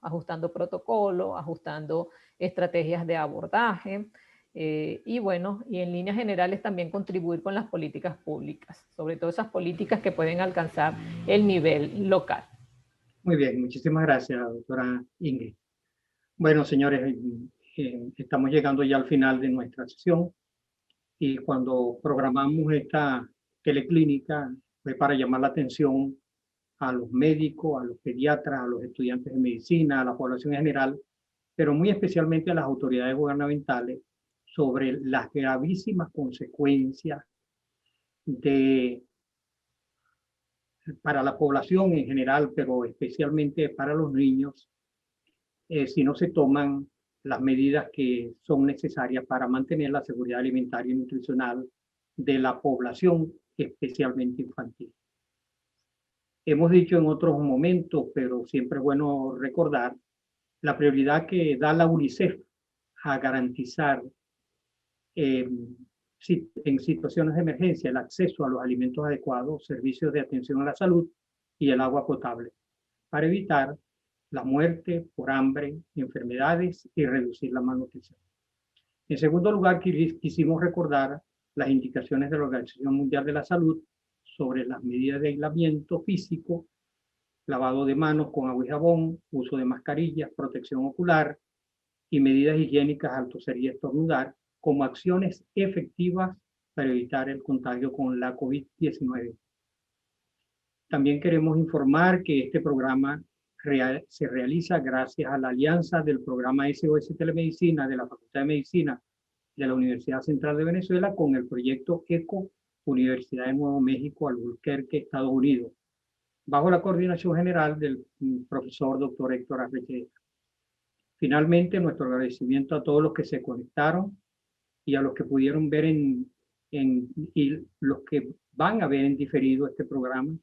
[SPEAKER 5] protocolos, ajustando estrategias de abordaje, y bueno, y en líneas generales también contribuir con las políticas públicas, sobre todo esas políticas que pueden alcanzar el nivel local.
[SPEAKER 1] Muy bien, muchísimas gracias, doctora Ingrid. Bueno, señores, estamos llegando ya al final de nuestra sesión, y cuando programamos esta teleclínica fue para llamar la atención a los médicos, a los pediatras, a los estudiantes de medicina, a la población en general, pero muy especialmente a las autoridades gubernamentales, sobre las gravísimas consecuencias para la población en general, pero especialmente para los niños, si no se toman las medidas que son necesarias para mantener la seguridad alimentaria y nutricional de la población, especialmente infantil. Hemos dicho en otros momentos, pero siempre es bueno recordar la prioridad que da la UNICEF a garantizar en situaciones de emergencia el acceso a los alimentos adecuados, servicios de atención a la salud y el agua potable. para evitar la muerte por hambre, enfermedades y reducir la malnutrición. En segundo lugar, quisimos recordar las indicaciones de la Organización Mundial de la Salud sobre las medidas de aislamiento físico, lavado de manos con agua y jabón, uso de mascarillas, protección ocular y medidas higiénicas al toser y estornudar como acciones efectivas para evitar el contagio con la COVID-19. También queremos informar que este programa se realiza gracias a la alianza del programa SOS Telemedicina de la Facultad de Medicina de la Universidad Central de Venezuela con el proyecto ECO, Universidad de Nuevo México, Albuquerque, Estados Unidos, bajo la coordinación general del profesor Dr. Héctor Arrechedera. Finalmente, nuestro agradecimiento a todos los que se conectaron y a los que pudieron ver y los que van a ver en diferido este programa,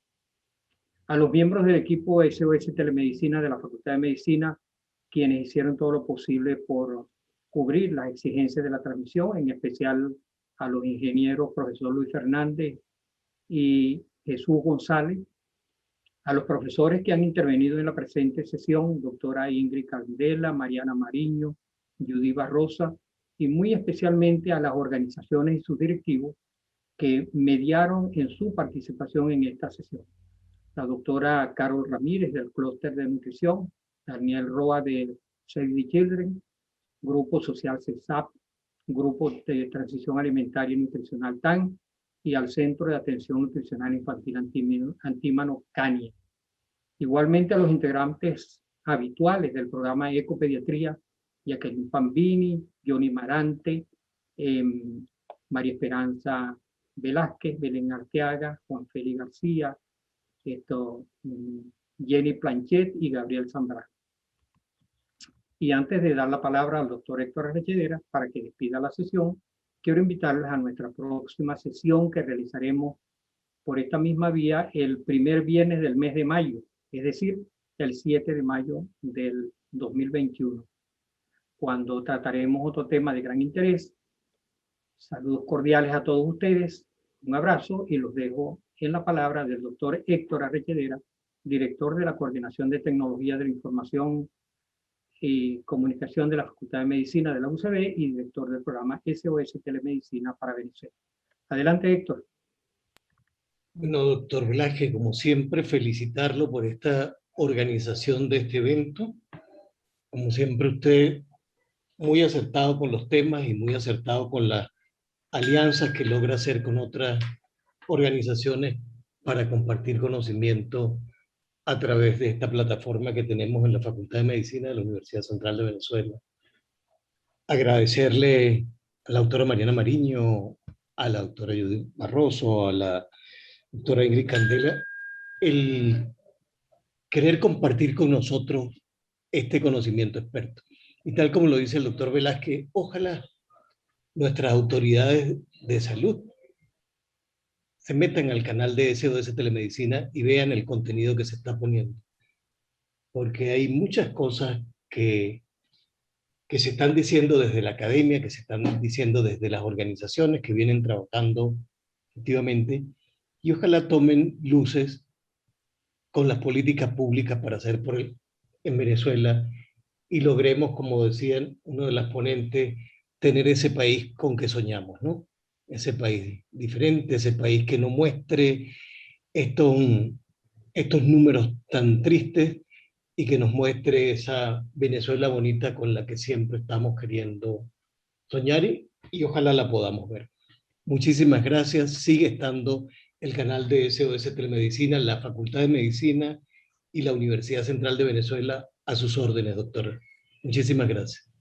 [SPEAKER 1] a los miembros del equipo SOS Telemedicina de la Facultad de Medicina, quienes hicieron todo lo posible por cubrir las exigencias de la transmisión, en especial a los ingenieros profesor Luis Fernández y Jesús González, a los profesores que han intervenido en la presente sesión, doctora Ingrid Candela, Mariana Mariño, Judy Barrosa, y muy especialmente a las organizaciones y sus directivos que mediaron en su participación en esta sesión. La doctora Carol Ramírez del Clúster de Nutrición, Daniel Roa de Save the Children, Grupo Social CESAP, Grupo de Transición Alimentaria y Nutricional TAN, y al Centro de Atención Nutricional Infantil Antímano CANIE. Igualmente a los integrantes habituales del programa Ecopediatría, Jacqueline Pambini, Johnny Marante, María Esperanza Velázquez, Belén Arteaga, Juan Félix García, Jenny Planchet y Gabriel Zambrano. Y antes de dar la palabra al doctor Héctor Arrechedera para que despida la sesión, quiero invitarles a nuestra próxima sesión que realizaremos por esta misma vía el primer viernes del mes de mayo, es decir, el 7 de mayo del 2021, cuando trataremos otro tema de gran interés. Saludos cordiales a todos ustedes, un abrazo y los dejo en la palabra del doctor Héctor Arrechedera, director de la Coordinación de Tecnología de la Información y Comunicación de la Facultad de Medicina de la UCB y director del programa SOS Telemedicina para Venezuela. Adelante, Héctor.
[SPEAKER 6] Bueno, doctor Velázquez, como siempre, felicitarlo por esta organización de este evento. Como siempre, usted muy acertado con los temas y muy acertado con las alianzas que logra hacer con otras organizaciones para compartir conocimiento a través de esta plataforma que tenemos en la Facultad de Medicina de la Universidad Central de Venezuela. Agradecerle a la doctora Mariana Mariño, a la doctora Judy Barroso, a la doctora Ingrid Candela, el querer compartir con nosotros este conocimiento experto. Y tal como lo dice el doctor Velázquez, ojalá nuestras autoridades de salud se metan al canal de SOS Telemedicina y vean el contenido que se está poniendo. Porque hay muchas cosas que se están diciendo desde la academia, que se están diciendo desde las organizaciones que vienen trabajando activamente, y ojalá tomen luces con las políticas públicas para hacer en Venezuela y logremos, como decían uno de las ponentes, tener ese país con que soñamos, ¿no? Ese país diferente, ese país que no muestre estos números tan tristes y que nos muestre esa Venezuela bonita con la que siempre estamos queriendo soñar y ojalá la podamos ver. Muchísimas gracias. Sigue estando el canal de SOS Telemedicina, la Facultad de Medicina y la Universidad Central de Venezuela a sus órdenes, doctor. Muchísimas gracias.